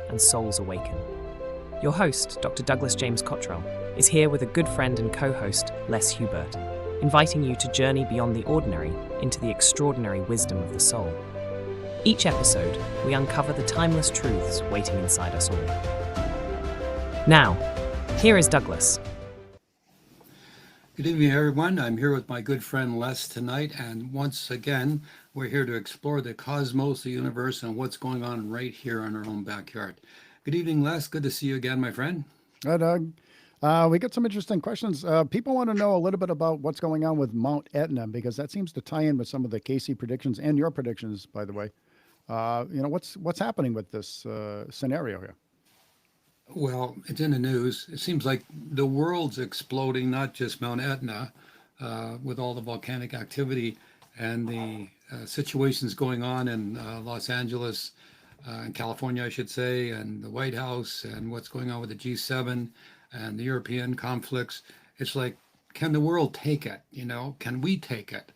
and souls awaken. Your host, Dr. Douglas James Cottrell, is here with a good friend and co-host, Les Hubert, inviting you to journey beyond the ordinary into the extraordinary wisdom of the soul. Each episode, we uncover the timeless truths waiting inside us all. Now, here is Douglas. Good evening, everyone. I'm here with my good friend Les tonight, and once again, we're here to explore the cosmos, the universe, and what's going on right here in our own backyard. Good evening, Les. Good to see you again, my friend. Hi, Doug. We got some interesting questions. People want to know a little bit about what's going on with Mount Etna, because that seems to tie in with some of the Cayce predictions and your predictions, by the way. What's happening with this scenario here? Well, it's in the news. It seems like the world's exploding, not just Mount Etna, with all the volcanic activity and the situations going on in Los Angeles, in California, I should say, and the White House, and what's going on with the G7 and the European conflicts. It's like, can the world take it? Can we take it?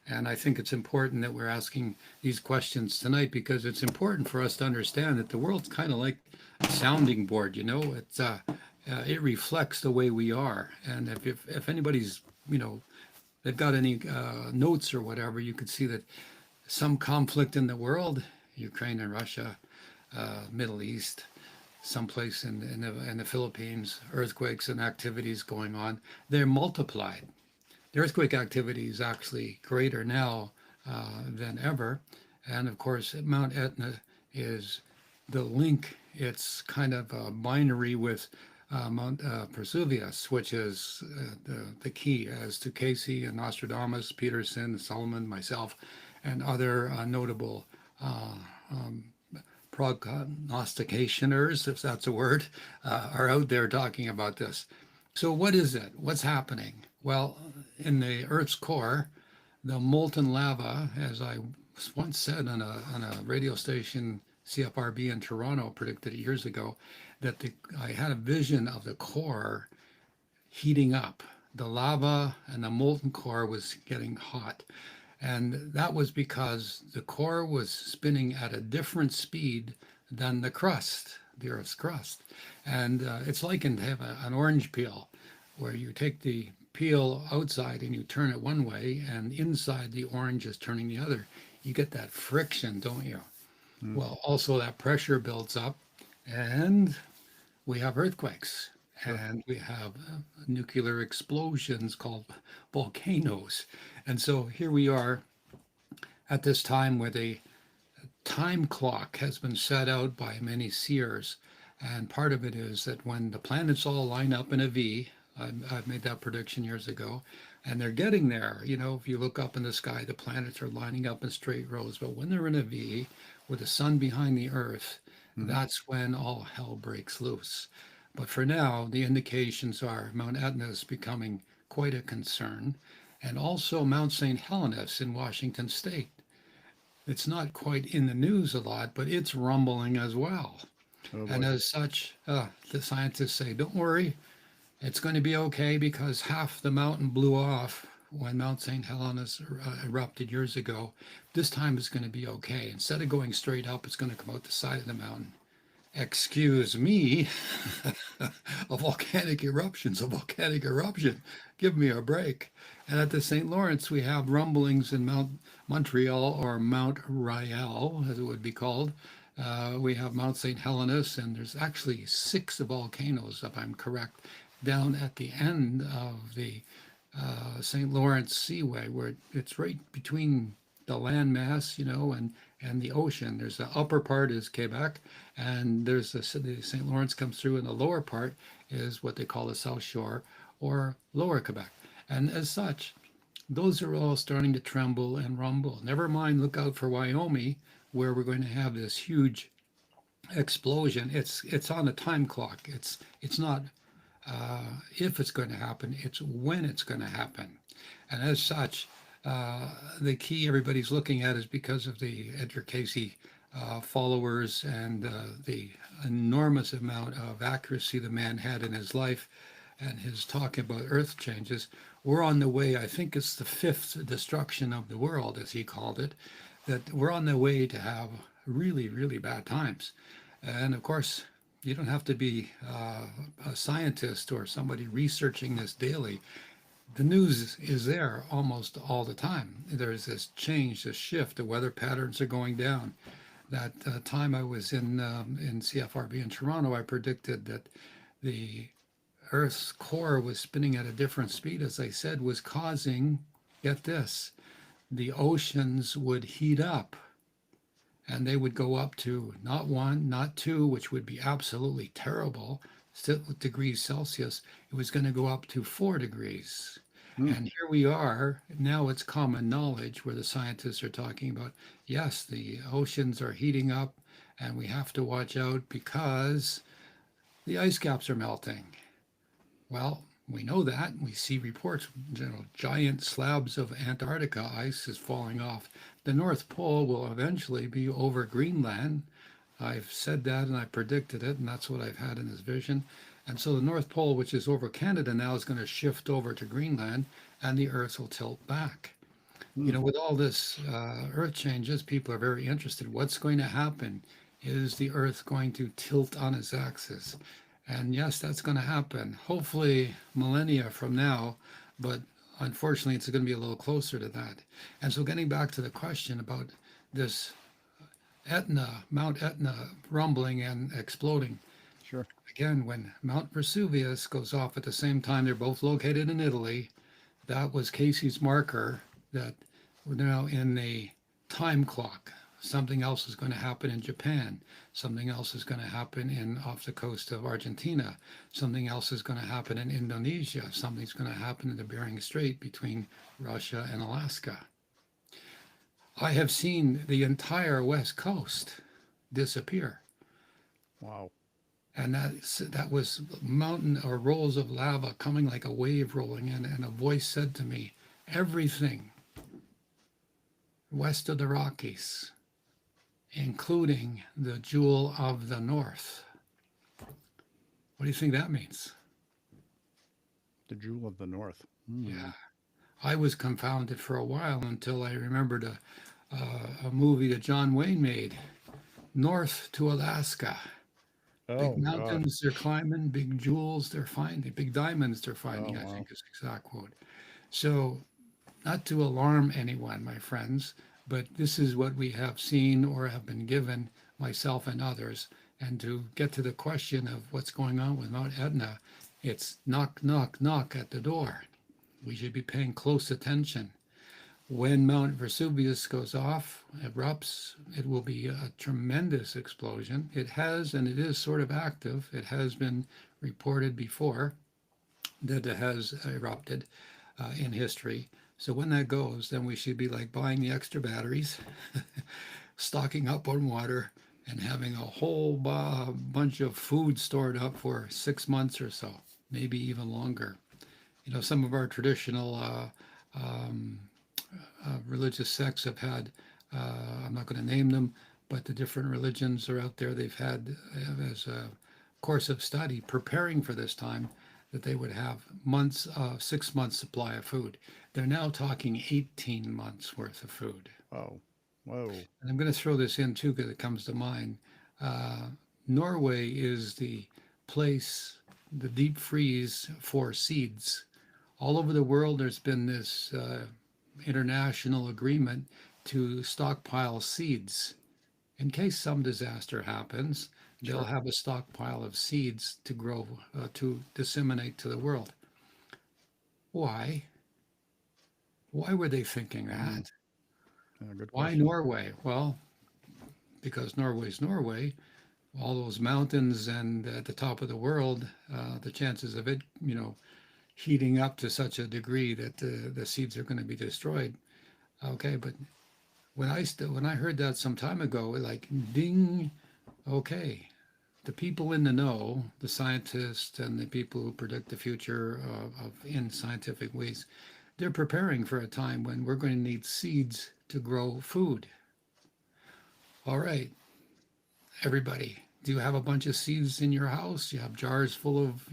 And I think it's important that we're asking these questions tonight, because it's important for us to understand that the world's kind of like a sounding board. It reflects the way we are. And if anybody's, they've got any notes or whatever, you could see that some conflict in the world, Ukraine and Russia, Middle East, someplace in the Philippines, earthquakes and activities going on, they're multiplied. The earthquake activity is actually greater now than ever. And of course, Mount Etna is the link. It's kind of a binary with Mount Vesuvius, which is the key, as to Cayce and Nostradamus, Peterson, Solomon, myself, and other notable prognosticationers, if that's a word, are out there talking about this. So what is it? What's happening? Well, in the Earth's core, the molten lava, as I once said on a radio station, CFRB in Toronto, predicted years ago, that I had a vision of the core heating up. The lava and the molten core was getting hot. And that was because the core was spinning at a different speed than the crust, the Earth's crust. And it's likened to have an orange peel, where you take the peel outside and you turn it one way, and inside the orange is turning the other. You get that friction, don't you? Mm. Well, also that pressure builds up, and we have earthquakes. Sure. And we have nuclear explosions called volcanoes. And so here we are at this time where the time clock has been set out by many seers. And part of it is that when the planets all line up in a V, I've made that prediction years ago, and they're getting there. If you look up in the sky, the planets are lining up in straight rows. But when they're in a V, with the sun behind the Earth, that's when all hell breaks loose. But for now, the indications are Mount Etna is becoming quite a concern, and also Mount St. Helens in Washington State. It's not quite in the news a lot, but it's rumbling as well. Oh, and as such, the scientists say, don't worry, it's going to be okay, because half the mountain blew off when Mount St. Helens erupted years ago. This time it's going to be okay. Instead of going straight up, it's going to come out the side of the mountain. Excuse me, a volcanic eruption's a volcanic eruption. Give me a break. And at the St. Lawrence, we have rumblings in Mount Montreal, or Mount Royal, as it would be called. We have Mount St. Helens, and there's actually 6 volcanoes, if I'm correct, down at the end of the St. Lawrence Seaway, where it's right between the landmass, and the ocean. There's the upper part is Quebec, and there's the St. Lawrence comes through, and the lower part is what they call the South Shore, or Lower Quebec. And as such, those are all starting to tremble and rumble. Never mind, look out for Wyoming, where we're going to have this huge explosion. It's on a time clock. It's not if it's going to happen, it's when it's going to happen. And as such, the key everybody's looking at is, because of the Edgar Cayce followers and the enormous amount of accuracy the man had in his life and his talk about earth changes, we're on the way, I think it's the 5th destruction of the world, as he called it, that we're on the way to have really, really bad times. And of course, you don't have to be a scientist or somebody researching this daily. The news is there almost all the time. There's this change, this shift. The weather patterns are going down. That time I was in CFRB in Toronto, I predicted that the Earth's core was spinning at a different speed, as I said, was causing, get this, the oceans would heat up and they would go up to not one, not two, which would be absolutely terrible, degrees Celsius. It was going to go up to 4 degrees. Hmm. And here we are. Now it's common knowledge where the scientists are talking about, yes, the oceans are heating up and we have to watch out because the ice caps are melting. Well, we know that. We see reports, giant slabs of Antarctica ice is falling off. The North Pole will eventually be over Greenland. I've said that and I predicted it, and that's what I've had in this vision. And so the North Pole, which is over Canada now, is going to shift over to Greenland, and the Earth will tilt back. Hmm. With all this Earth changes, people are very interested. What's going to happen? Is the Earth going to tilt on its axis? And yes, that's going to happen. Hopefully, millennia from now, but unfortunately, it's going to be a little closer to that. And so, getting back to the question about this Mount Etna rumbling and exploding. Sure. Again, when Mount Vesuvius goes off at the same time, they're both located in Italy. That was Cayce's marker that we're now in a time clock. Something else is going to happen in Japan. Something else is going to happen off the coast of Argentina. Something else is going to happen in Indonesia. Something's going to happen in the Bering Strait between Russia and Alaska. I have seen the entire West Coast disappear. Wow. And that was mountain or rolls of lava coming like a wave rolling in. And a voice said to me, everything west of the Rockies, including the Jewel of the North. What do you think that means? The Jewel of the North. Hmm. Yeah. I was confounded for a while until I remembered a movie that John Wayne made, North to Alaska. Oh, Big God. mountains they're climbing, big jewels they're finding, big diamonds they're Oh, finding, I wow. think is the exact quote. So, not to alarm anyone, my friends, but this is what we have seen or have been given, myself and others. And to get to the question of what's going on with Mount Etna, it's knock, knock, knock at the door. We should be paying close attention. When Mount Vesuvius goes off, erupts, it will be a tremendous explosion. It has, and it is sort of active. It has been reported before that it has erupted in history. So when that goes, then we should be like buying the extra batteries, stocking up on water, and having a whole bunch of food stored up for 6 months or so, maybe even longer. Some of our traditional um, religious sects have had, I'm not going to name them, but the different religions are out there. They've had as a course of study preparing for this time that they would have 6 months supply of food. They're now talking 18 months worth of food. Wow. Whoa. And I'm going to throw this in too because it comes to mind. Uh, Norway is the place, the deep freeze for seeds. All over the world, there's been this international agreement to stockpile seeds. In case some disaster happens, they'll Sure. have a stockpile of seeds to grow, to disseminate to the world. Why? Why were they thinking Hmm. that? Yeah, good Why question. Norway? Well, because Norway's Norway, all those mountains and at the top of the world, the chances of it, heating up to such a degree that the seeds are going to be destroyed. Okay, but when I heard that some time ago, like ding, okay, the people in the know, the scientists and the people who predict the future in scientific ways, they're preparing for a time when we're going to need seeds to grow food. All right, everybody, do you have a bunch of seeds in your house? You have jars full of,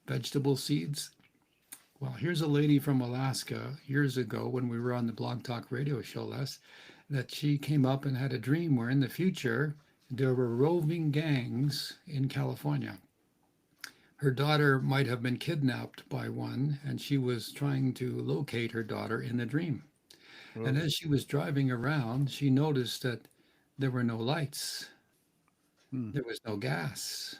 vegetable seeds? Well, here's a lady from Alaska years ago when we were on the Blog Talk radio show, Les, that she came up and had a dream where in the future there were roving gangs in California. Her daughter might have been kidnapped by one, and she was trying to locate her daughter in a dream. And Oh, as she was driving around, she noticed that there were no lights, hmm. there was no gas,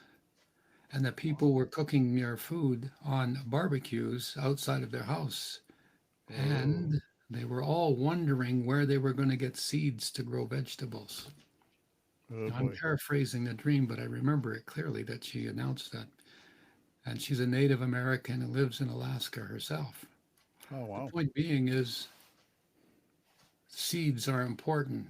and the people were cooking their food on barbecues outside of their house. Oh, And they were all wondering where they were going to get seeds to grow vegetables. oh Now, I'm boy. paraphrasing the dream, but I remember it clearly that she announced that. And she's a Native American and lives in Alaska herself. Oh The wow. point being is seeds are important.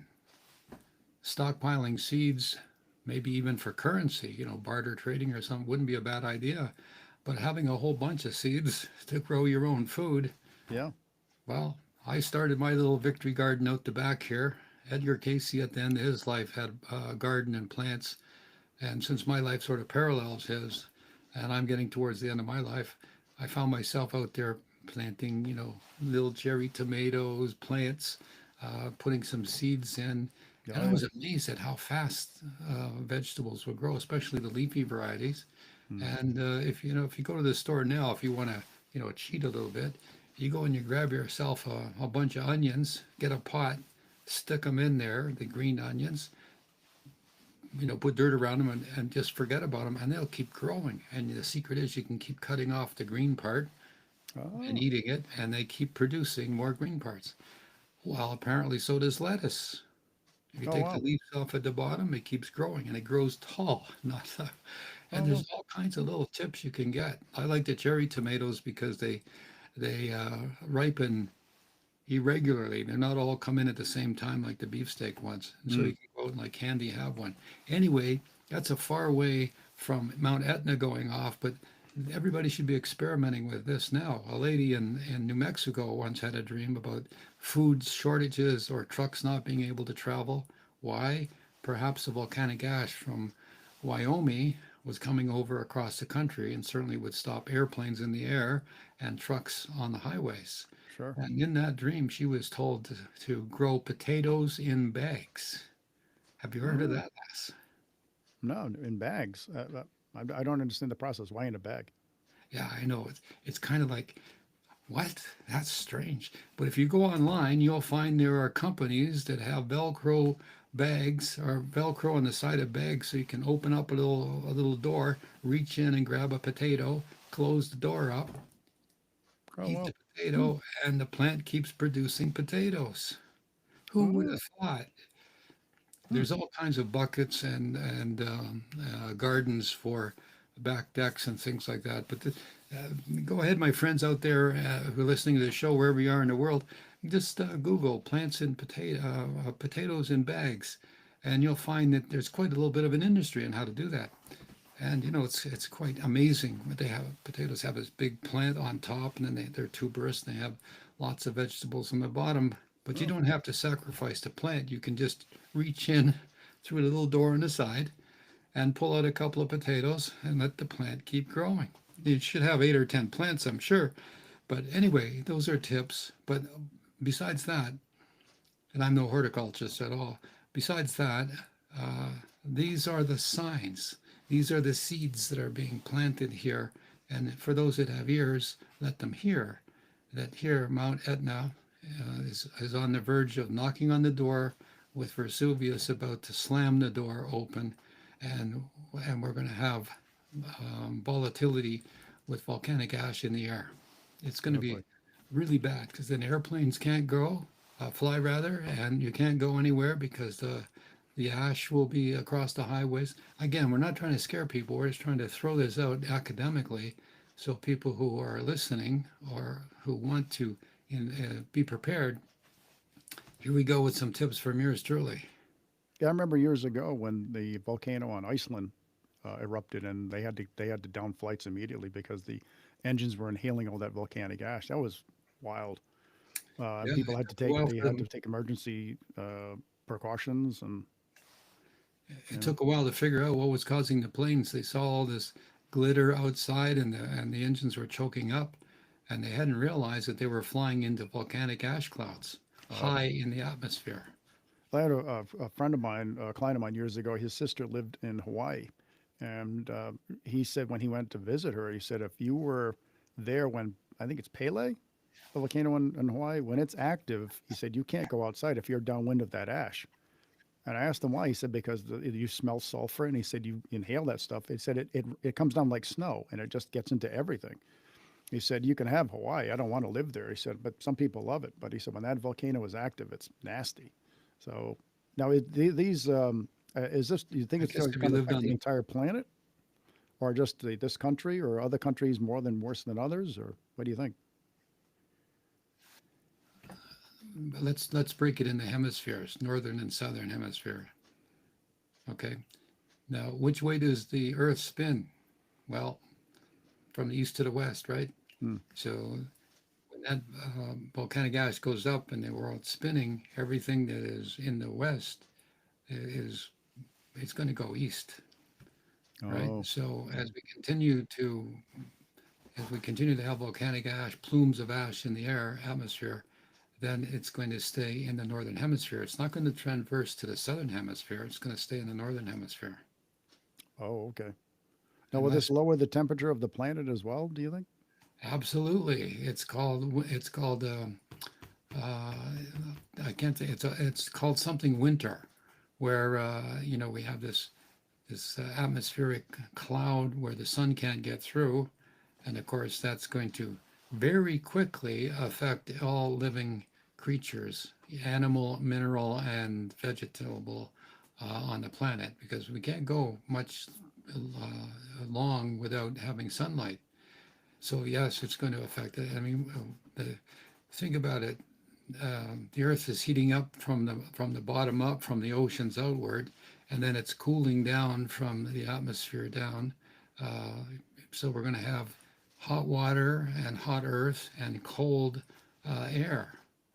Stockpiling seeds, maybe even for currency, barter trading or something, wouldn't be a bad idea. But having a whole bunch of seeds to grow your own food, Yeah. well, I started my little victory garden out the back here. Edgar Cayce at the end of his life had a garden and plants. And since my life sort of parallels his, and I'm getting towards the end of my life, I found myself out there planting, little cherry tomatoes, plants, putting some seeds in. And Oh I yeah. was amazed at how fast vegetables would grow, especially the leafy varieties. Hmm. And if you go to the store now, if you want to, cheat a little bit, you go and you grab yourself a bunch of onions, get a pot, stick them in there, the green onions, put dirt around them and just forget about them, and they'll keep growing. And the secret is you can keep cutting off the green part and Oh. eating it, and they keep producing more green parts. Well, apparently, so does lettuce. If you Oh take the wow. leaves off at the bottom, it keeps growing and it grows tall. Not, Oh and there's no. all kinds of little tips you can get. I like the cherry tomatoes because they ripen irregularly. They're not all come in at the same time like the beefsteak ones. And so Hmm. you can go out and like candy have one. Anyway, that's a far way from Mount Etna going off, but everybody should be experimenting with this now. A lady in New Mexico once had a dream about food shortages or trucks not being able to travel. Why? Perhaps the volcanic ash from Wyoming was coming over across the country and certainly would stop airplanes in the air and trucks on the highways. Sure. And in that dream, she was told to grow potatoes in bags. Have you heard of Oh that, Les? no, in bags. I don't understand the process. Why in a bag? Yeah, I know. It's kind of like, what? That's strange. But if you go online, you'll find there are companies that have Velcro bags or Velcro on the side of bags so you can open up a little door, reach in and grab a potato, close the door up, Oh eat the well. Hmm. potato, and the plant keeps producing potatoes. Who would Oh. have thought? Hmm. There's all kinds of buckets and gardens for back decks and things like that. But go ahead, my friends out there who are listening to the show, wherever you are in the world, just Google plants in potatoes in bags, and you'll find that there's quite a little bit of an industry on how to do that. And it's quite amazing what they have. Potatoes have this big plant on top, and then they're tuberous. And they have lots of vegetables on the bottom. But you Oh. don't have to sacrifice the plant. You can just reach in through a little door on the side and pull out a couple of potatoes and let the plant keep growing. You should have 8 or 10 plants, I'm sure. But anyway, those are tips. But besides that, and I'm no horticulturist at all. Besides that, uh, these are the signs. These are the seeds that are being planted here. And for those that have ears, let them hear that here Mount Etna is on the verge of knocking on the door with Vesuvius about to slam the door open. And, and we're going to have volatility with volcanic ash in the air. It's going to Oh be boy. really bad because then airplanes can't fly rather, and you can't go anywhere because the ash will be across the highways. Again, we're not trying to scare people. We're just trying to throw this out academically so people who are listening or who want to be prepared. Here we go with some tips from yours truly. Yeah, I remember years ago when the volcano on Iceland erupted, and they had to down flights immediately because the engines were inhaling all that volcanic ash. That was wild. And Yeah, people it had to took a take while they for had to them. take emergency precautions, and It you know, took a while to figure out what was causing the planes. They saw all this glitter outside, and the engines were choking up, and they hadn't realized that they were flying into volcanic ash clouds oh, high in the atmosphere. I had a friend of mine, a client of mine years ago. His sister lived in Hawaii, and he said when he went to visit her, he said if you were there when I think it's Pele, the volcano in Hawaii, when it's active, he said you can't go outside if you're downwind of that ash. And I asked him why. He said because you smell sulfur, and he said you inhale that stuff. He said it comes down like snow, and it just gets into everything. He said you can have Hawaii. I don't want to live there. He said, but some people love it. But he said when that volcano is active, it's nasty. So now these is this? Do you think I it's guess going if you to lived affect on the the, entire planet, or just this country, or other countries more than worse than others, or what do you think? let's break it into hemispheres, northern and southern hemisphere. Okay. Now, which way does the Earth spin? Well, from the east to the west, right? Hmm. So when that volcanic ash goes up and the world's spinning, everything that is in the west is it's going to go east, right? Oh, So as we continue to have volcanic ash, plumes of ash in the air atmosphere, then it's going to stay in the northern hemisphere. It's not going to transverse to the southern hemisphere. It's going to stay in the northern hemisphere oh, okay. Now, will this unless lower the temperature of the planet as well? Do you think? absolutely. It's called uh, I can't say it's called something winter, where we have this atmospheric cloud where the sun can't get through, and of course that's going to very quickly affect all living creatures, animal, mineral, and vegetable on the planet because we can't go much long without having sunlight. So yes, it's going to affect it. I mean, think about it. The Earth is heating up from the bottom up, from the oceans outward, and then it's cooling down from the atmosphere down. Uh, so we're going to have hot water and hot Earth and cold air.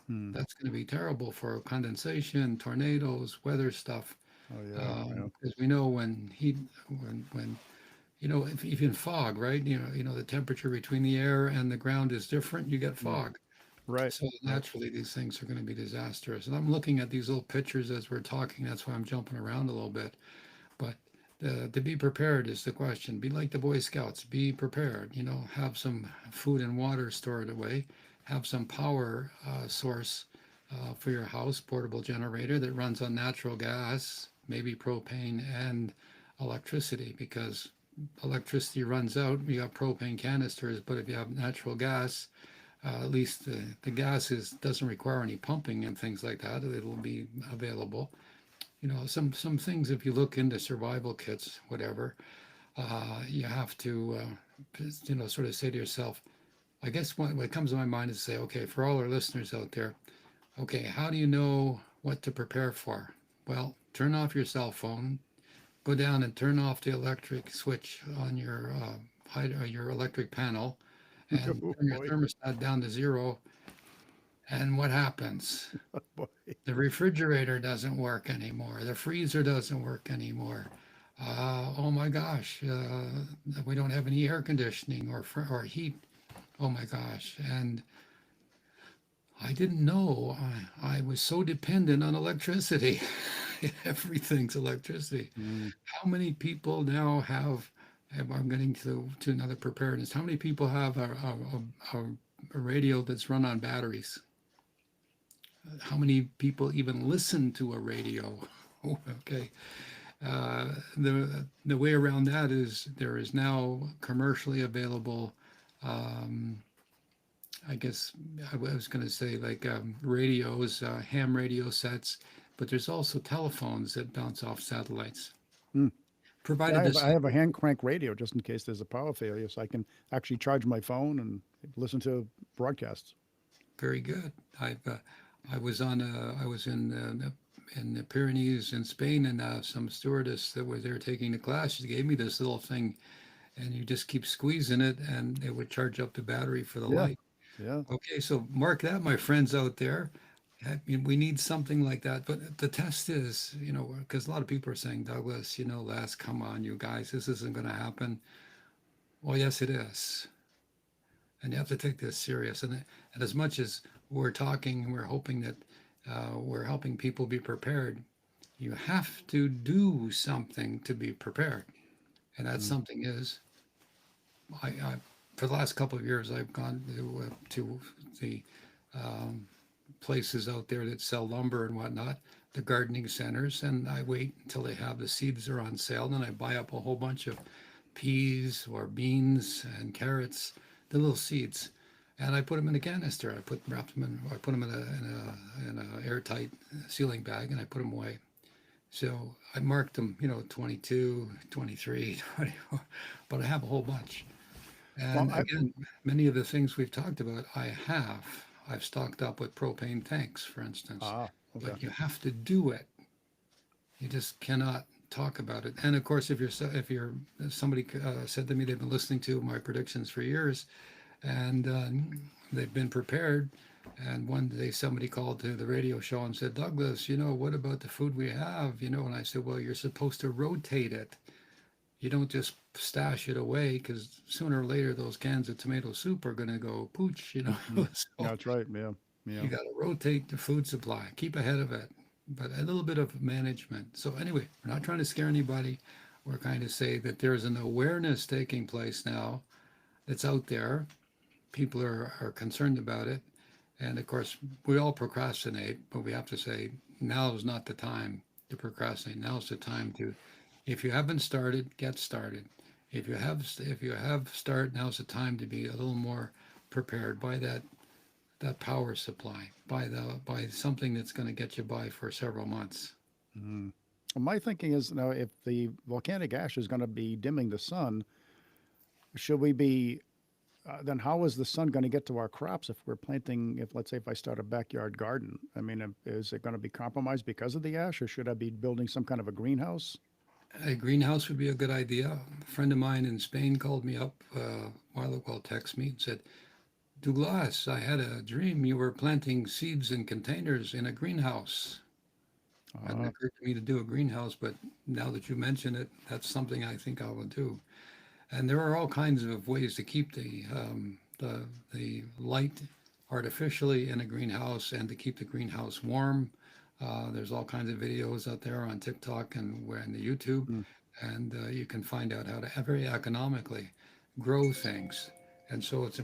Hmm. That's going to be terrible for condensation, tornadoes, weather stuff. Oh yeah, yeah. Because we know when if even fog, right? The temperature between the air and the ground is different. You get Hmm. fog. Right, So right. naturally, these things are going to be disastrous. And I'm looking at these little pictures as we're talking. That's why I'm jumping around a little bit. But to be prepared is the question. Be like the Boy Scouts. Be prepared. Have some food and water stored away. Have some power source for your house, portable generator that runs on natural gas, maybe propane and electricity, because electricity runs out. You got propane canisters, but if you have natural gas, at least the gas doesn't require any pumping and things like that. It'll be available. Some things, if you look into survival kits, whatever, you have to, sort of say to yourself, I guess what comes to my mind is to say, okay, for all our listeners out there, okay, how do you know what to prepare for? Well, turn off your cell phone, go down and turn off the electric switch on your electric panel, and Oh turn your boy, thermostat down to zero. And what happens? oh boy. The refrigerator doesn't work anymore. The freezer doesn't work anymore. Oh my gosh, we don't have any air conditioning or heat. Oh my gosh. And I didn't know I was so dependent on electricity. Everything's electricity. Mm. How many people now I'm getting to another preparedness. How many people have a radio that's run on batteries? How many people even listen to a radio? Oh, okay. The way around that is there is now commercially available. Um, I guess I was going to say like radios, ham radio sets, but there's also telephones that bounce off satellites, Mm. Yeah, provided this I have a hand crank radio just in case there's a power failure, so I can actually charge my phone and listen to broadcasts. very good. I was in the Pyrenees in Spain, and some stewardess that was there taking the class, she gave me this little thing, and you just keep squeezing it, and it would charge up the battery for the Yeah, light. yeah. Okay, so mark that, my friends out there. We need something like that. But the test is, because a lot of people are saying, Douglas, Les, come on, you guys, this isn't going to happen. Well, yes, it is. And you have to take this serious. And as much as we're talking, we're hoping that we're helping people be prepared. You have to do something to be prepared. And that Mm. something is, I for the last couple of years, I've gone to the um, places out there that sell lumber and whatnot, the gardening centers, and I wait until they have the seeds are on sale, and I buy up a whole bunch of peas or beans and carrots, the little seeds, and I put them in a canister. I put them in a airtight sealing bag, and I put them away. So I marked them, 22, 23, 24, but I have a whole bunch. Well, And I again, many of the things we've talked about, I've stocked up with propane tanks, for instance, okay. but you have to do it. You just cannot talk about it. And of course, if somebody said to me they've been listening to my predictions for years, and they've been prepared. And one day somebody called to the radio show and said, Douglas, what about the food we have? And I said, well, you're supposed to rotate it. You don't just stash it away because sooner or later those cans of tomato soup are going to go pooch. Mm. So That's right. Yeah. Yeah. you got to rotate the food supply, keep ahead of it, but a little bit of management. So anyway, we're not trying to scare anybody. We're kind of say that there's an awareness taking place now that's out there. People are concerned about it. And of course, we all procrastinate, but we have to say now is not the time to procrastinate. Now is the time to, if you haven't started, get started. If you have started, now's the time to be a little more prepared by that power supply, by something that's going to get you by for several months. Mm. Well, my thinking is now if the volcanic ash is going to be dimming the sun, should we be then how is the sun going to get to our crops if we're planting, if let's say if I start a backyard garden? I mean, is it going to be compromised because of the ash or should I be building some kind of a greenhouse? A greenhouse would be a good idea. A friend of mine in Spain called me up a while ago, texted me and said, Douglas, I had a dream you were planting seeds in containers in a greenhouse. It hadn't Uh, occurred to me to do a greenhouse, but now that you mention it, that's something I think I will do. And there are all kinds of ways to keep the light artificially in a greenhouse and to keep the greenhouse warm. There's all kinds of videos out there on TikTok and the YouTube, mm, and you can find out how to very economically grow things. And so it's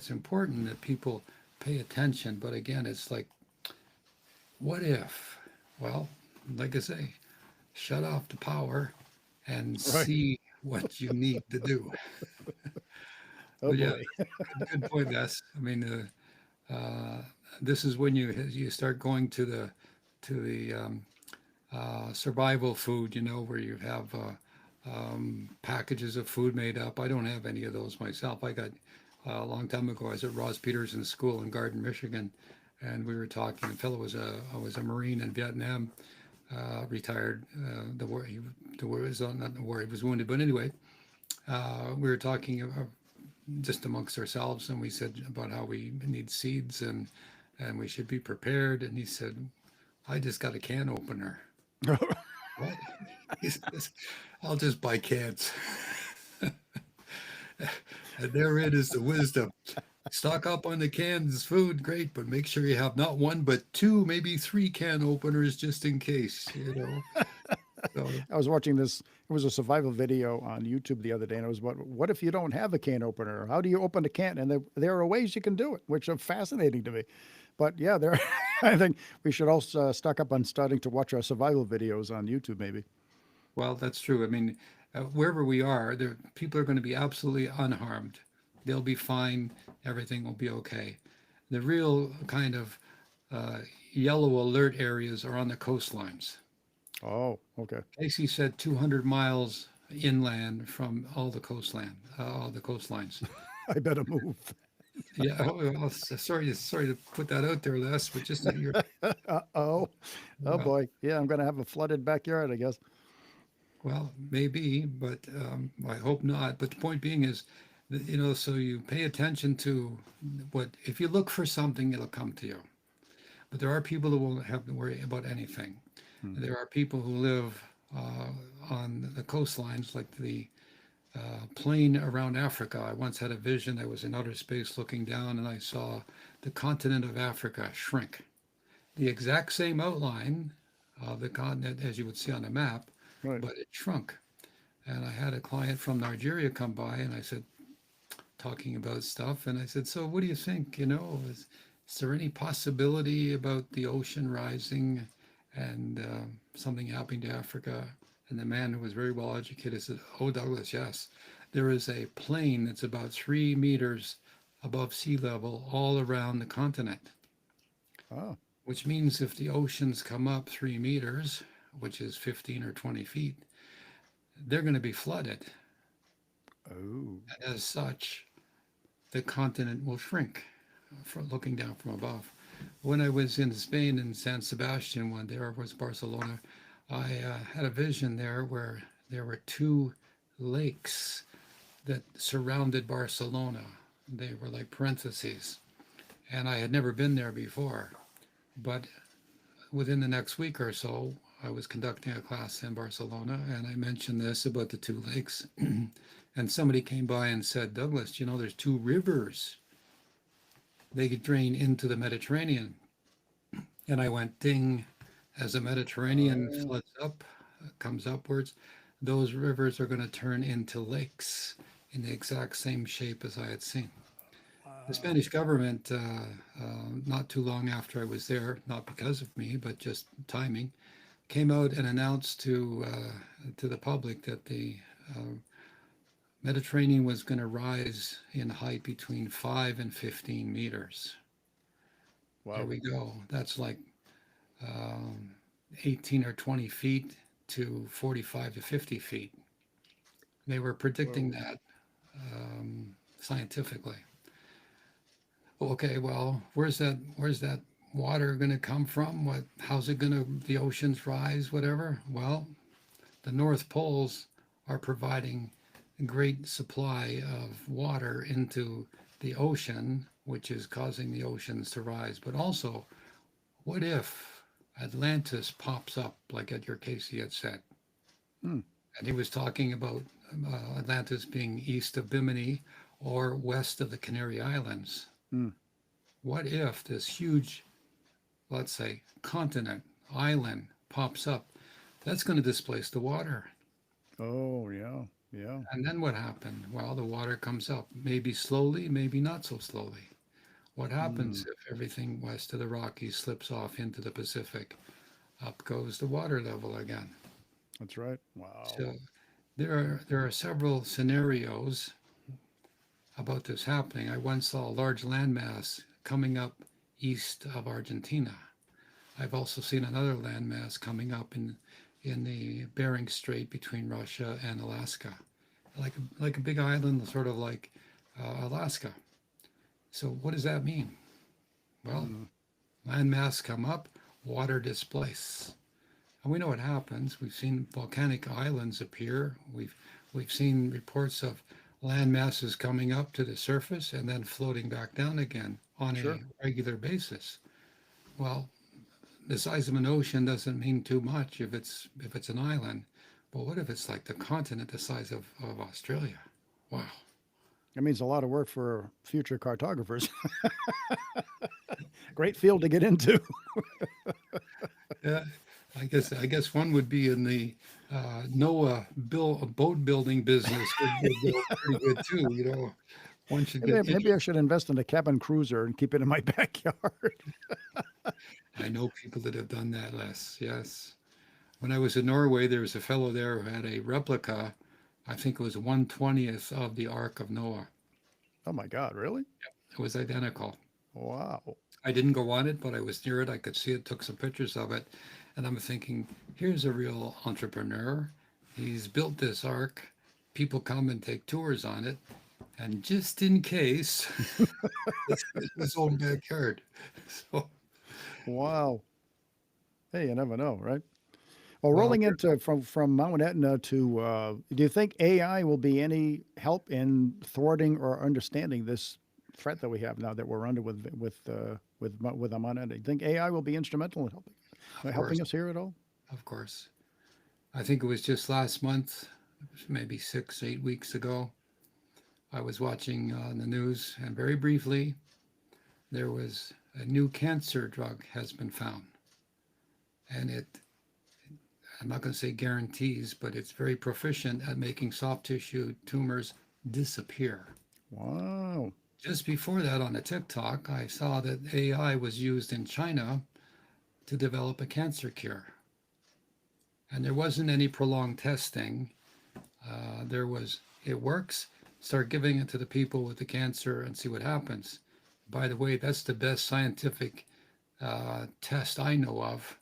important that people pay attention. But again, it's like, what if? Well, like I say, shut off the power and right. see what you need to do. Oh But yeah, boy. good point, Gus. I mean, this is when you start going to the survival food, where you have packages of food made up. I don't have any of those myself. I got a long time ago. I was at Ross Peterson's school in Garden, Michigan, and we were talking. A fellow was a Marine in Vietnam, retired. The war was not the war. He was wounded, but anyway, we were talking just amongst ourselves, and we said about how we need seeds and we should be prepared. And he said, "I just got a can opener." What? He says, "I'll just buy cans." And therein is the wisdom. Stock up on the cans food, great, but make sure you have not one but two, maybe three can openers just in case. So I was watching this. It was a survival video on YouTube the other day, and it was what if you don't have a can opener? How do you open a can? And there are ways you can do it, which are fascinating to me. But yeah, there. I think we should also stock up on starting to watch our survival videos on YouTube, maybe. well, that's true. I mean, wherever we are, people are going to be absolutely unharmed. They'll be fine. Everything will be okay. The real kind of uh, yellow alert areas are on the coastlines. Oh, okay. Casey said 200 miles inland from all the coastlines. I better move. Yeah, well, sorry to put that out there, Les, but just that you're Oh, oh well, boy. Yeah, I'm gonna have a flooded backyard, I guess. well, maybe, but I hope not. But the point being is, so you pay attention to what if you look for something, it'll come to you. But there are people who won't have to worry about anything. Hmm. There are people who live on the coastlines, like the plain around Africa. I once had a vision. I was in outer space looking down, and I saw the continent of Africa shrink. the exact same outline of the continent as you would see on a map, Right. but it shrunk. And I had a client from Nigeria come by, and I said, talking about stuff, and I said, "So, what do you think? Is there any possibility about the ocean rising and something happening to Africa?" And the man, who was very well educated, said, "Oh, Douglas, yes. There is a plain that's about 3 meters above sea level all around the continent, Oh. which means if the oceans come up 3 meters, which is 15 or 20 feet, they're going to be flooded. Oh. And as such, the continent will shrink from looking down from above." When I was in Spain, in San Sebastian one day, or was Barcelona, I had a vision there where there were two lakes that surrounded Barcelona. They were like parentheses. And I had never been there before. But within the next week or so, I was conducting a class in Barcelona, and I mentioned this about the two lakes. And somebody came by and said, "Douglas, there's two rivers. They could drain into the Mediterranean." And I went, ding, as the Mediterranean Oh. floods up, comes upwards, those rivers are going to turn into lakes in the exact same shape as I had seen. The Wow. Spanish government, not too long after I was there, not because of me, but just timing, came out and announced to the public that the Mediterranean was going to rise in height between 5 and 15 meters. There Wow. we go. That's like um, 18 or 20 feet to 45 to 50 feet. They were predicting Whoa. that scientifically. Okay, well, where's that water going to come from? How's it going to the oceans rise? Whatever. Well, the North Poles are providing a great supply of water into the ocean, which is causing the oceans to rise. But also, what if Atlantis pops up, like Edgar Cayce had said? Hmm. And he was talking about Atlantis being east of Bimini or west of the Canary Islands. Hmm. What if this huge, let's say, continent, island pops up? That's going to displace the water. Oh, yeah. Yeah. And then what happened? Well, the water comes up, maybe slowly, maybe not so slowly. What Hmm. happens if everything west of the Rockies slips off into the Pacific? Up goes the water level again. That's right. Wow. So there are several scenarios about this happening. I once saw a large landmass coming up east of Argentina. I've also seen another landmass coming up in the Bering Strait between Russia and Alaska, like a big island, sort of like Alaska. So what does that mean? Well, Hmm. landmass come up, water displace. And we know what happens. We've seen volcanic islands appear. We've seen reports of land masses coming up to the surface and then floating back down again on a Sure. regular basis. Well, the size of an ocean doesn't mean too much if it's an island. But what if it's like the continent the size of Australia? Wow. That means a lot of work for future cartographers. Great field to get into. Yeah, I guess one would be in the NOAA boat building business would go pretty good too. One should get Maybe I interested. should invest in a cabin cruiser and keep it in my backyard. I know people that have done that, Les. Yes. When I was in Norway, there was a fellow there who had a replica. I think it was 1/20th of the Ark of Noah. Oh my God, really? It was identical. Wow. I didn't go on it, but I was near it. I could see it, took some pictures of it. And I'm thinking, here's a real entrepreneur. He's built this ark. People come and take tours on it. And just in case, it's in his own backyard. So, Wow. Hey, you never know, right? Well, well, rolling into from Mount Etna to, do you think AI will be any help in thwarting or understanding this threat that we have now that we're under with the Mount Etna? Do you think AI will be instrumental in of course, helping us here at all? of course. I think it was just last month, maybe 6, 8 weeks ago. I was watching the news, and very briefly, there was a new cancer drug has been found. And I'm not going to say guarantees, but it's very proficient at making soft tissue tumors disappear. Wow. Just before that, on the TikTok, I saw that AI was used in China to develop a cancer cure. And there wasn't any prolonged testing. It works, start giving it to the people with the cancer and see what happens. By the way, that's the best scientific test I know of.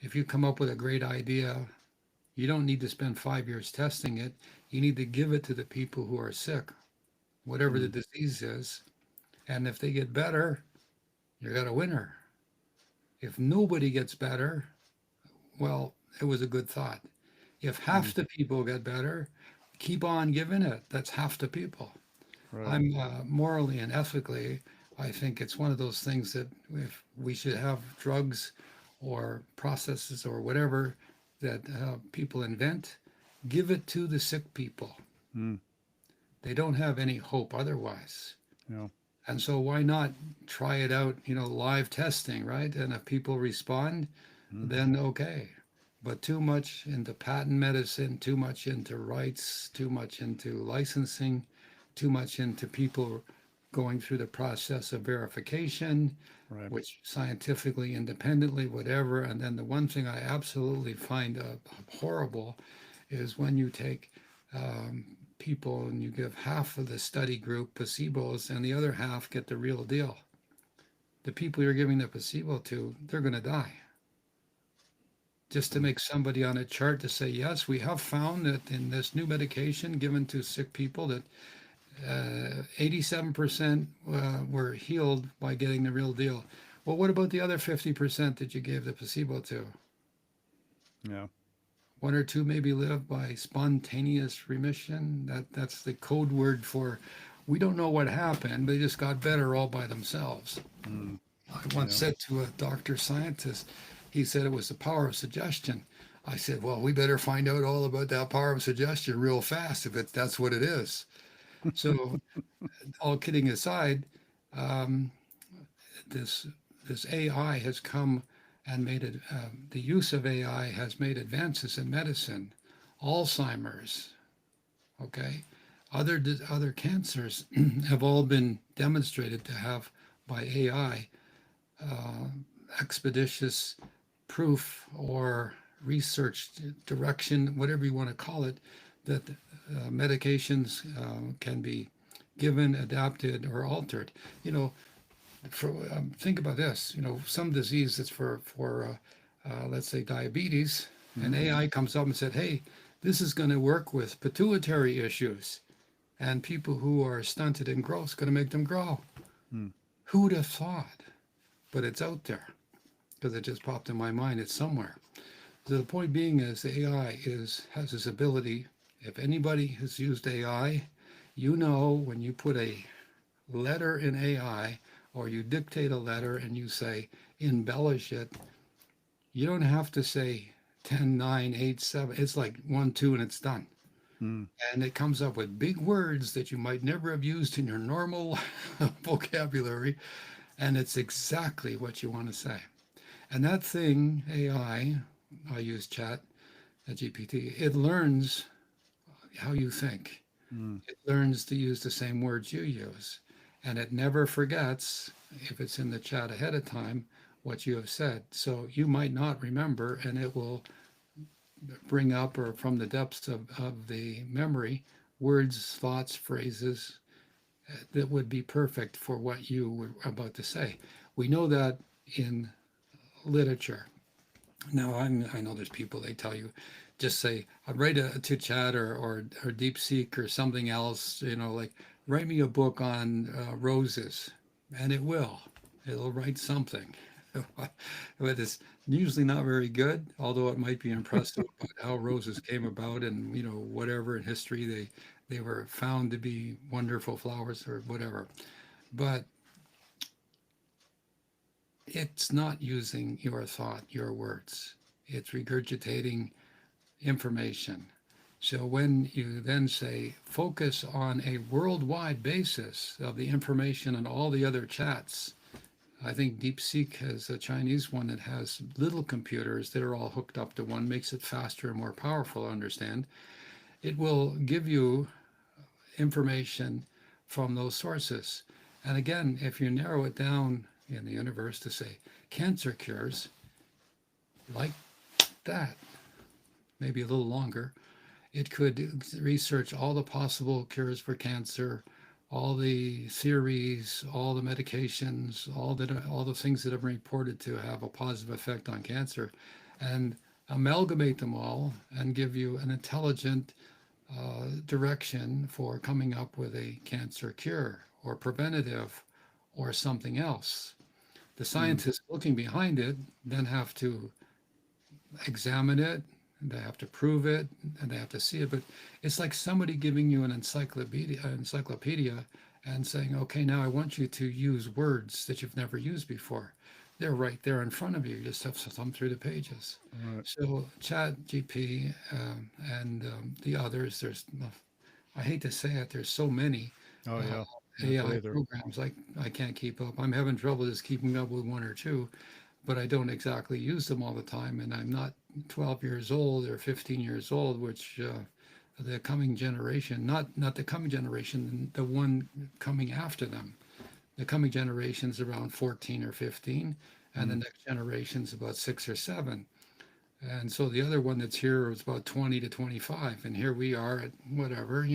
If you come up with a great idea, you don't need to spend 5 years testing it. You need to give it to the people who are sick, whatever the disease is. And if they get better, you got a winner. If nobody gets better, well, it was a good thought. If half the people get better, keep on giving it. That's half the people. Right. I'm morally and ethically, I think it's one of those things that if we should have drugs or processes or whatever that people invent, give it to the sick people. Mm. They don't have any hope otherwise. Yeah. And so why not try it out, live testing, right? And if people respond, then okay. But too much into patent medicine, too much into rights, too much into licensing, too much into people going through the process of verification, Right. which scientifically, independently, whatever. And then the one thing I absolutely find horrible is when you take people and you give half of the study group placebos and the other half get the real deal. The people you're giving the placebo to, they're going to die. Just to make somebody on a chart to say, yes, we have found that in this new medication given to sick people that 87% were healed by getting the real deal. Well, what about the other 50% that you gave the placebo to? Yeah. One or two maybe live by spontaneous remission. That's the code word for we don't know what happened. They just got better all by themselves. I once said to a doctor scientist, he said it was the power of suggestion. I said, well, we better find out all about that power of suggestion real fast if that's what it is. So all kidding aside, this AI has come and made it, the use of AI has made advances in medicine, Alzheimer's, okay? Other cancers have all been demonstrated to have by AI expeditious proof or research direction, whatever you want to call it, that medications can be given, adapted, or altered. Think about this. Some disease that's for let's say diabetes, and AI comes up and said, "Hey, this is going to work with pituitary issues, and people who are stunted in growth is going to make them grow." Who would have thought? But it's out there because it just popped in my mind. It's somewhere. So the point being is the AI has this ability. If anybody has used AI, when you put a letter in AI or you dictate a letter and you say embellish it, you don't have to say 10, 9, 8, 7. It's like 1, 2, and it's done. And it comes up with big words that you might never have used in your normal vocabulary. And it's exactly what you want to say. And that thing, AI, I use chat, GPT, it learns how you think. It learns to use the same words you use. And it never forgets, if it's in the chat ahead of time, what you have said. So you might not remember, and it will bring up, or from the depths of the memory, words, thoughts, phrases that would be perfect for what you were about to say. We know that in literature. Now, I know there's people, they tell you, just say, I'd write to chat or DeepSeek or something else, like write me a book on roses, and it will. It'll write something. But it's usually not very good, although it might be impressive about how roses came about and, whatever in history they were found to be wonderful flowers or whatever. But it's not using your thought, your words. It's regurgitating information. So when you then say, focus on a worldwide basis of the information and all the other chats I think DeepSeek has a Chinese one that has little computers that are all hooked up to one, makes it faster and more powerful, I understand. It will give you information from those sources. And again, if you narrow it down in the universe to say cancer cures, like that, maybe a little longer, it could research all the possible cures for cancer, all the theories, all the medications, all the things that have been reported to have a positive effect on cancer, and amalgamate them all and give you an intelligent direction for coming up with a cancer cure or preventative or something else. The Mm. scientists looking behind it then have to examine it, they have to prove it, and they have to see it. But it's like somebody giving you an encyclopedia and saying, okay, now I want you to use words that you've never used before. They're right there in front of you. You just have to thumb through the pages. All right. So Chat GP and the others, I hate to say it, there's so many Oh uh, yeah. I AI believe there. programs. I can't keep up. I'm having trouble just keeping up with one or two, but I don't exactly use them all the time. And I'm not 12 years old or 15 years old, which the coming generation, not the coming generation, the one coming after them. The coming generation's around 14 or 15, and the Mm. next generation's about 6 or 7. And so the other one that's here is about 20 to 25. And here we are at whatever,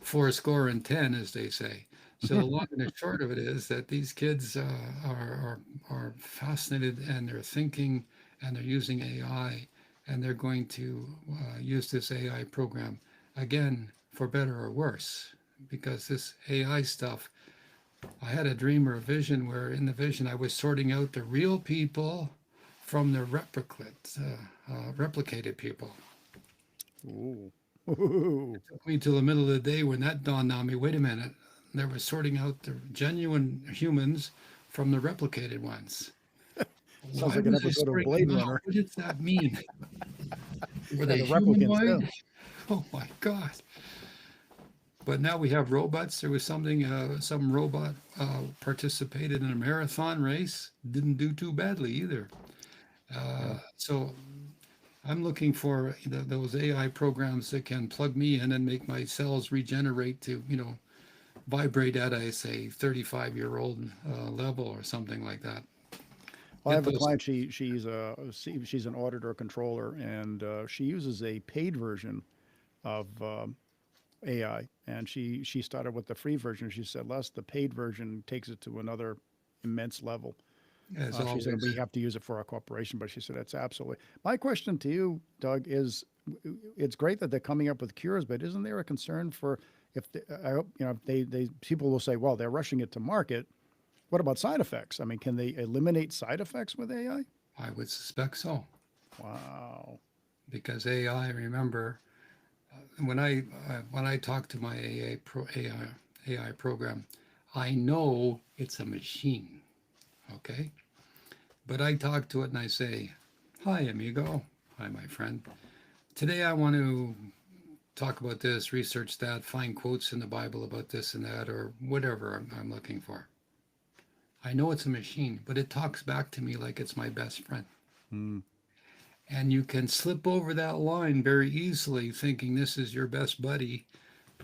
4 score and 10, as they say. So the long and the short of it is that these kids are fascinated and they're thinking and they're using AI and they're going to use this AI program again for better or worse because this AI stuff. I had a dream or a vision where in the vision I was sorting out the real people from the replicated people. Ooh. Ooh. Took me till the middle of the day when that dawned on me. Wait a minute, they were sorting out the genuine humans from the replicated ones. Sounds Why like an was I episode of sorting Blade them out? Runner. What does that mean? Were Yeah, they the replicants humanoid? too. Oh my God! But now we have robots. There was some robot participated in a marathon race. Didn't do too badly either. Yeah. So I'm looking for those AI programs that can plug me in and make my cells regenerate to, vibrate at a, say, 35-year-old level or something like that. Well, I Get have a those. client. She's an auditor controller, and she uses a paid version of AI. And she started with the free version. She said, "Les, the paid version takes it to another immense level." As She said, always. "We have to use it for our corporation," but she said, "That's absolutely." My question to you, Doug, is: it's great that they're coming up with cures, but isn't there a concern for if I hope if they people will say, "Well, they're rushing it to market." What about side effects? I mean, can they eliminate side effects with AI? I would suspect so, Wow. because AI. Remember, when I talk to my AI program, I know it's a machine. Okay, but I talk to it and I say, "Hi, amigo. Hi, my friend. Today I want to talk about this, research that, find quotes in the Bible about this and that, or whatever I'm looking for." I know it's a machine, but it talks back to me like it's my best friend. Mm. And you can slip over that line very easily thinking this is your best buddy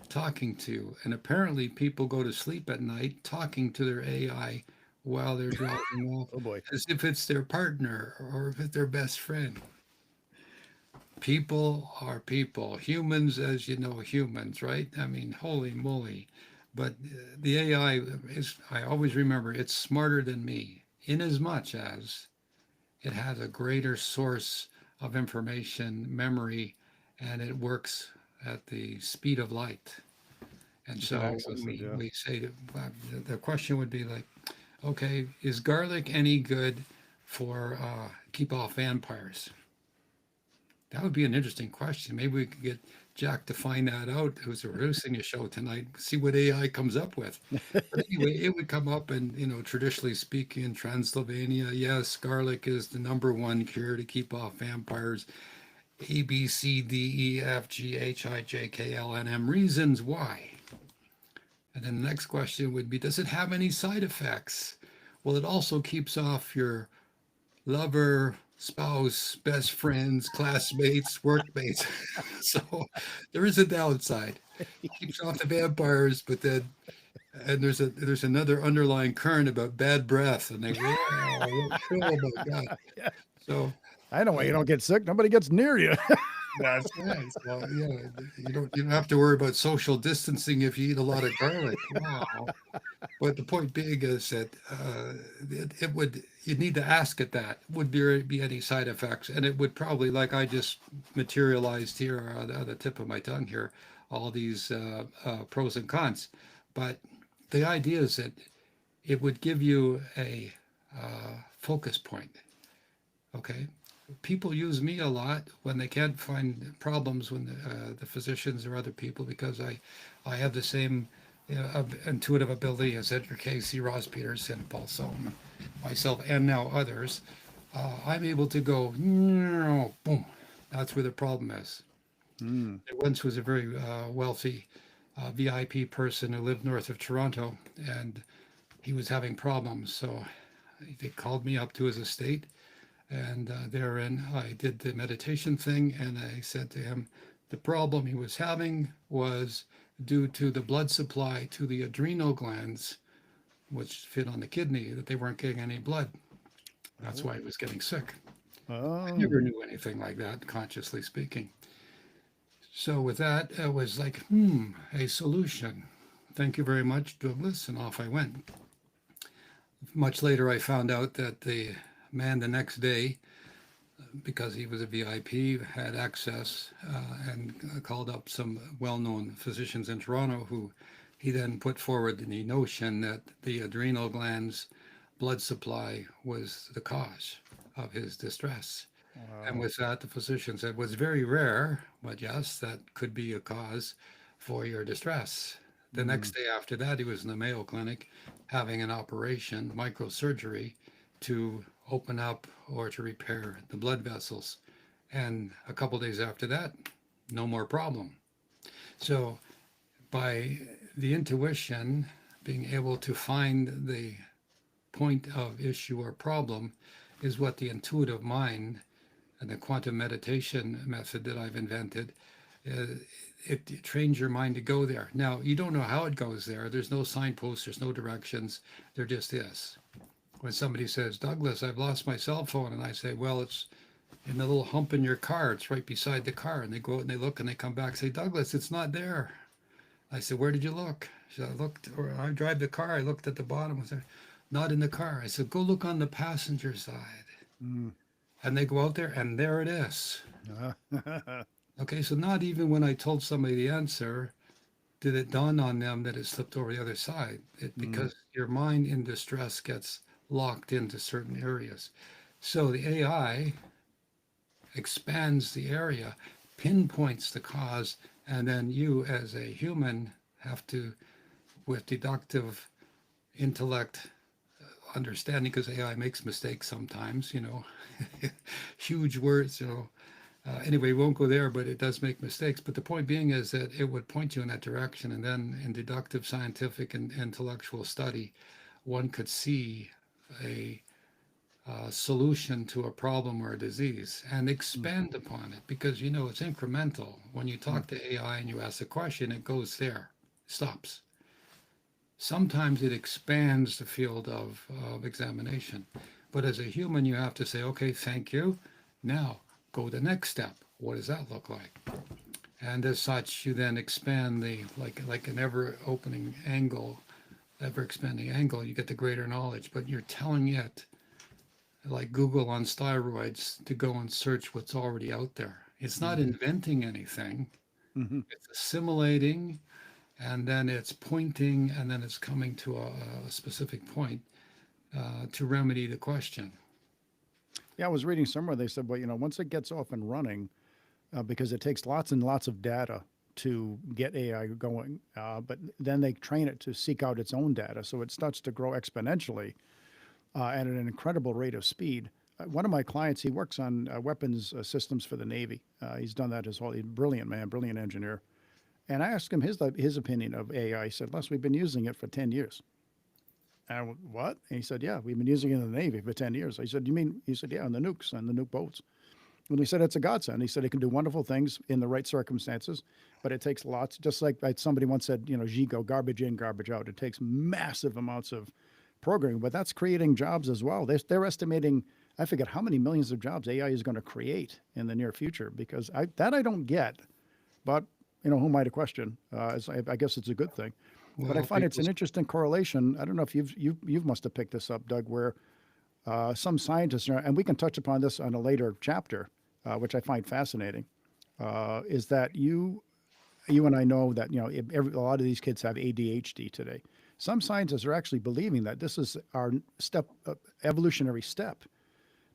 talking to. And apparently, people go to sleep at night talking to their AI while they're driving off Oh boy. as if it's their partner or if it's their best friend. People are people. Humans, as you know, humans, right? I mean, holy moly. But the AI is, I always remember, it's smarter than me, in as much as it has a greater source of information, memory, and it works at the speed of light. And You can so access when it. Yeah. we say that, the question would be like, okay, is garlic any good for keep off vampires? That would be an interesting question. Maybe we could get Jack to find that out, who's producing a show tonight, see what AI comes up with. But anyway, it would come up, and traditionally speaking, in Transylvania, yes, garlic is the number one cure to keep off vampires. A, B, C, D, E, F, G, H, I, J, K, L, N, M reasons why. And then the next question would be, does it have any side effects? Well, it also keeps off your lover, spouse, best friends, classmates, workmates. So there is a downside. Keeps off the vampires, but then and there's another underlying current about bad breath, and they go, oh my God. Yeah. So I know why uh, you don't get sick. Nobody gets near you. that's right. So yeah, you don't have to worry about social distancing if you eat a lot of garlic. Wow. But the point being is that it would you'd need to ask it that would there be any side effects, and it would probably like I just materialized here on the tip of my tongue here, all these pros and cons. But the idea is that it would give you a focus point. Okay, people use me a lot when they can't find problems when the physicians or other people because I have the same intuitive ability as Edgar Cayce, Ross Peterson, Paul Sullivan, myself, and now others. I'm able to go, no, boom. That's where the problem is. Mm. I once was a very wealthy VIP person who lived north of Toronto, and he was having problems. So they called me up to his estate, and therein I did the meditation thing, and I said to him, the problem he was having was due to the blood supply to the adrenal glands, which fit on the kidney, that they weren't getting any blood. That's why he was getting sick. I Oh. never knew anything like that, consciously speaking. So with that, it was like, a solution. Thank you very much, Douglas, and off I went. Much later, I found out that the man the next day, because he was a VIP, had access and called up some well-known physicians in Toronto who he then put forward the notion that the adrenal glands blood supply was the cause of his distress. And Wow. with that, the physician said, was very rare, but yes, that could be a cause for your distress. The Mm. next day after that, he was in the Mayo Clinic having an operation, microsurgery, to open up or to repair the blood vessels. And a couple days after that, no more problem. So by the intuition, being able to find the point of issue or problem is what the intuitive mind and the quantum meditation method that I've invented, uh, it trains your mind to go there. Now, you don't know how it goes there. There's no signposts, there's no directions. There just is. When somebody says, Douglas, I've lost my cell phone, and I say, well, it's in the little hump in your car. It's right beside the car. And they go out and they look and they come back and say, Douglas, it's not there. I said, where did you look? She said, I looked, or I drive the car. I looked at the bottom. Was there? Not in the car. I said, go look on the passenger side. Mm. And they go out there and there it is. Uh, Okay, so not even when I told somebody the answer did it dawn on them that it slipped over the other side. mm. Because your mind in distress gets locked into certain areas. So the AI expands the area, pinpoints the cause, and then you as a human have to, with deductive intellect, understanding, because AI makes mistakes sometimes, huge words, anyway, we won't go there, but it does make mistakes. But the point being is that it would point you in that direction. And then in deductive, scientific, and intellectual study, one could see a solution to a problem or a disease and Mm. expand upon it because it's incremental. When you Mm. talk to AI and you ask a question, it goes there, stops. Sometimes it expands the field of examination. But as a human, you have to say, okay, thank you. Now go the next step. What does that look like? And as such, you then expand the like an ever opening angle, ever expanding angle, you get the greater knowledge, but you're telling it like Google on steroids to go and search what's already out there. It's not Mm. inventing anything, Mhm. it's assimilating and then it's pointing and then it's coming to a specific point to remedy the question. Yeah, I was reading somewhere they said, well, once it gets off and running, because it takes lots and lots of data to get AI going, but then they train it to seek out its own data, so it starts to grow exponentially at an incredible rate of speed. One of my clients, he works on weapons systems for the Navy. He's done that his whole. He's a brilliant man, brilliant engineer. And I asked him his opinion of AI. He said, Les, we've been using it for 10 years. And I went, what? And he said, yeah, we've been using it in the Navy for 10 years. I said, you mean? He said, yeah, on the nukes, on the nuke boats. And he said, it's a godsend. He said, it can do wonderful things in the right circumstances, but it takes lots, just like somebody once said, Gigo, garbage in, garbage out. It takes massive amounts of programming, but that's creating jobs as well. They're estimating, I forget how many millions of jobs AI is going to create in the near future, because I don't get, but who am I to question? I guess it's a good thing. But I Well, find it's people, an interesting correlation. I don't know if you must have picked this up, Doug, where some scientists, and we can touch upon this on a later chapter, which I find fascinating, is that you and I know that a lot of these kids have ADHD today. Some scientists are actually believing that this is our evolutionary step,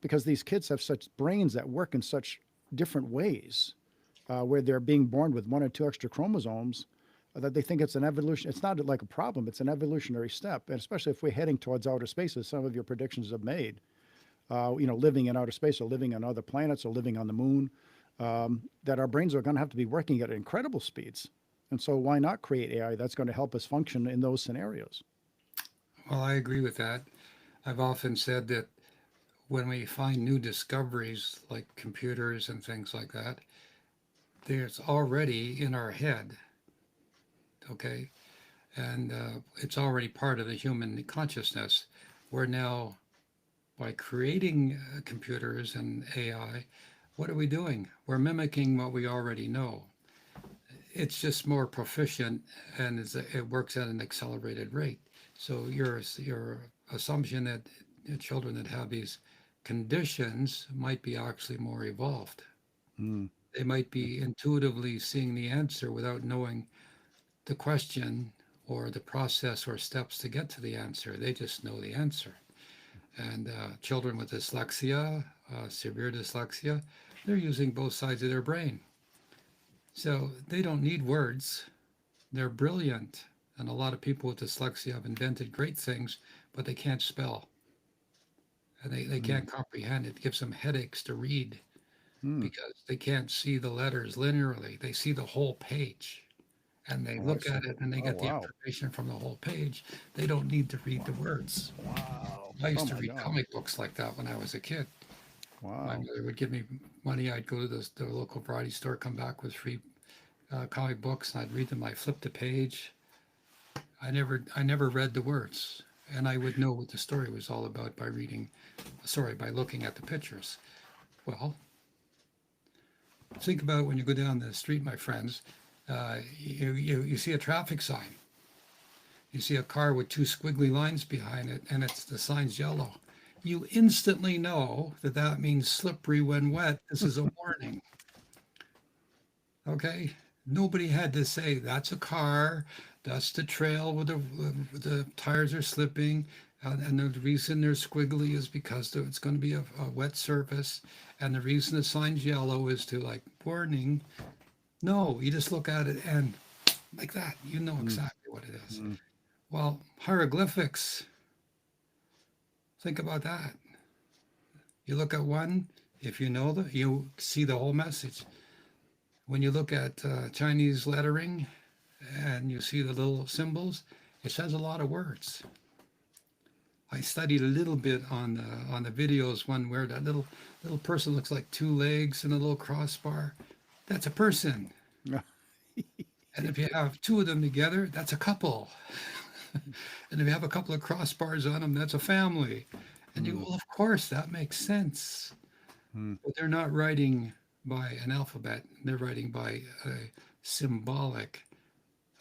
because these kids have such brains that work in such different ways, where they're being born with one or two extra chromosomes, that they think it's an evolution. It's not like a problem. It's an evolutionary step, and especially if we're heading towards outer space, as some of your predictions have made. Living in outer space, or living on other planets, or living on the moon, that our brains are going to have to be working at incredible speeds. And so, why not create AI that's going to help us function in those scenarios? well, I agree with that. I've often said that when we find new discoveries like computers and things like that, there's already in our head, okay? And it's already part of the human consciousness. We're now, by creating computers and AI, what are we doing? We're mimicking what we already know. It's just more proficient, and it works at an accelerated rate. So your assumption that children that have these conditions might be actually more evolved. Mm. They might be intuitively seeing the answer without knowing the question or the process or steps to get to the answer. They just know the answer. And children with dyslexia, severe dyslexia, they're using both sides of their brain. So they don't need words. They're brilliant. And a lot of people with dyslexia have invented great things, but they can't spell. And they Mm. can't comprehend. It gives them headaches to read Mm. because they can't see the letters linearly. They see the whole page. And they Oh, I look see. at it and they Oh, get the wow. information from the whole page. They don't need to read the words. Wow. I Oh used to my read God. comic books like that when I was a kid. My Wow. mother would give me money. I'd go to the local variety store, come back with free comic books, and I'd read them. I flipped a page. I never read the words, and I would know what the story was all about by looking at the pictures. Well, think about when you go down the street, my friends. You see a traffic sign. You see a car with two squiggly lines behind it, and the sign's yellow. You instantly know that that means slippery when wet. This is a warning. Okay? Nobody had to say that's a car, that's the trail where the tires are slipping, and the reason they're squiggly is because it's going to be a wet surface, and the reason the sign's yellow is to like warning. No, you just look at it and like that, you know Mm. exactly what it is. Mm. Well, hieroglyphics, think about that. You look at one, if you know you see the whole message. When you look at Chinese lettering and you see the little symbols, it says a lot of words. I studied a little bit on the videos, one where that little person looks like two legs and a little crossbar. That's a person. And if you have two of them together, that's a couple. And if you have a couple of crossbars on them, that's a family. And you go, Mm. well, of course, that makes sense. Mm. But they're not writing by an alphabet. They're writing by a symbolic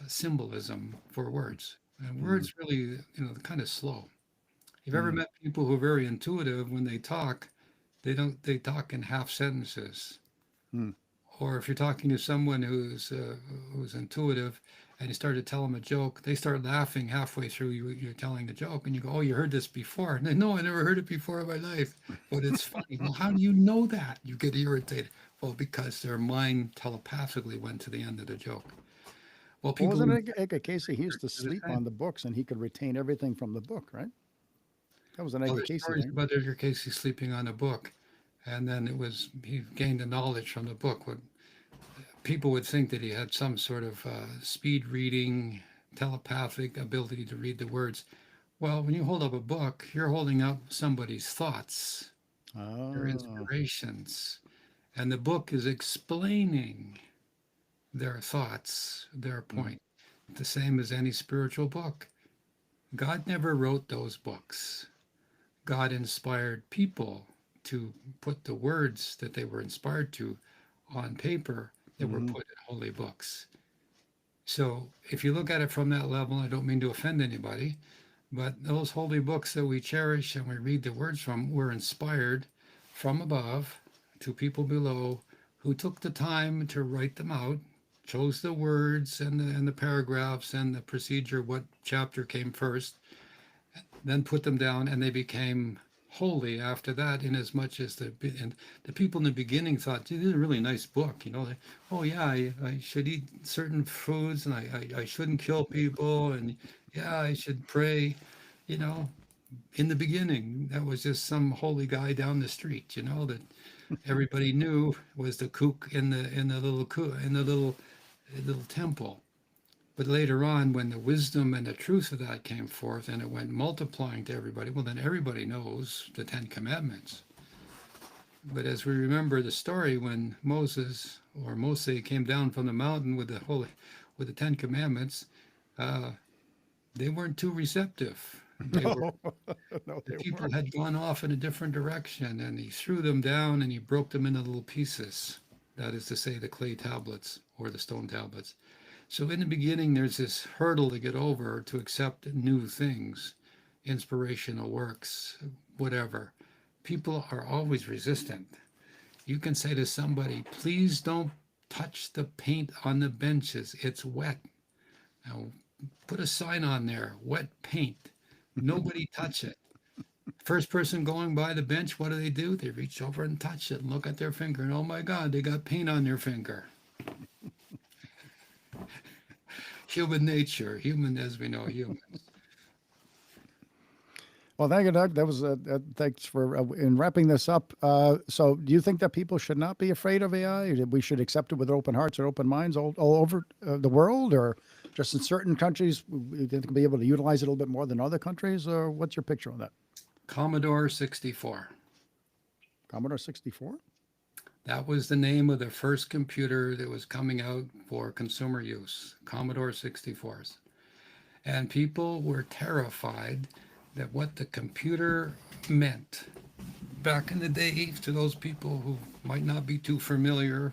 symbolism for words. And Mm. words really, kind of slow. You've ever Mm. met people who are very intuitive when they talk, they talk in half sentences. Mm. Or if you're talking to someone who's intuitive and you start to tell them a joke, they start laughing halfway through you're telling the joke, and you go, "Oh, you heard this before?" And they, no, I never heard it before in my life, but it's funny. Well, how do you know that? You get irritated. Well, because their mind telepathically went to the end of the joke. Well, Well, people wasn't who Edgar Cayce? He used to do the sleep same. on the books, and he could retain everything from the book, right? That was an Well, Edgar there's Cayce stories thing. about Edgar Cayce sleeping on a book, and then he gained the knowledge from the book. What people would think that he had some sort of speed reading, telepathic ability to read the words. Well, when you hold up a book, you're holding up somebody's thoughts, their Oh. inspirations, and the book is explaining their thoughts, their Mm. point. The same as any spiritual book. God never wrote those books. God inspired people to put the words that they were inspired to on paper that were Mm-hmm. put in holy books. So if you look at it from that level, I don't mean to offend anybody, but those holy books that we cherish and we read the words from were inspired from above to people below who took the time to write them out, chose the words and the paragraphs and the procedure, what chapter came first, then put them down, and they became holy after that. In as much as the people in the beginning thought, "Gee, this is a really nice book," oh yeah, I should eat certain foods, and I shouldn't kill people, and yeah, I should pray, you know. In the beginning, that was just some holy guy down the street, that everybody knew was the kook in the little temple. But later on, when the wisdom and the truth of that came forth and it went multiplying to everybody, well, then everybody knows the Ten Commandments. But as we remember the story when Moses came down from the mountain with the Ten Commandments, uh, they weren't too receptive. No, no, The they people weren't. had gone off in a different direction, and he threw them down and he broke them into little pieces. That is to say, the clay tablets or the stone tablets. So in the beginning, there's this hurdle to get over to accept new things, inspirational works, whatever. People are always resistant. You can say to somebody, please don't touch the paint on the benches. It's wet. Now, put a sign on there, wet paint. Nobody touch it. First person going by the bench, what do? They reach over and touch it and look at their finger, and oh my God, they got paint on their finger. Human nature, human as we know humans. Well, thank you, Doug. That was thanks for in wrapping this up. So, do you think that people should not be afraid of AI? Or we should accept it with open hearts and open minds all over the world, or just in certain countries, we think we'll be able to utilize it a little bit more than other countries? Or what's your picture on that? Commodore 64. Commodore 64? That was the name of the first computer that was coming out for consumer use, Commodore 64s. And people were terrified that what the computer meant back in the day, to those people who might not be too familiar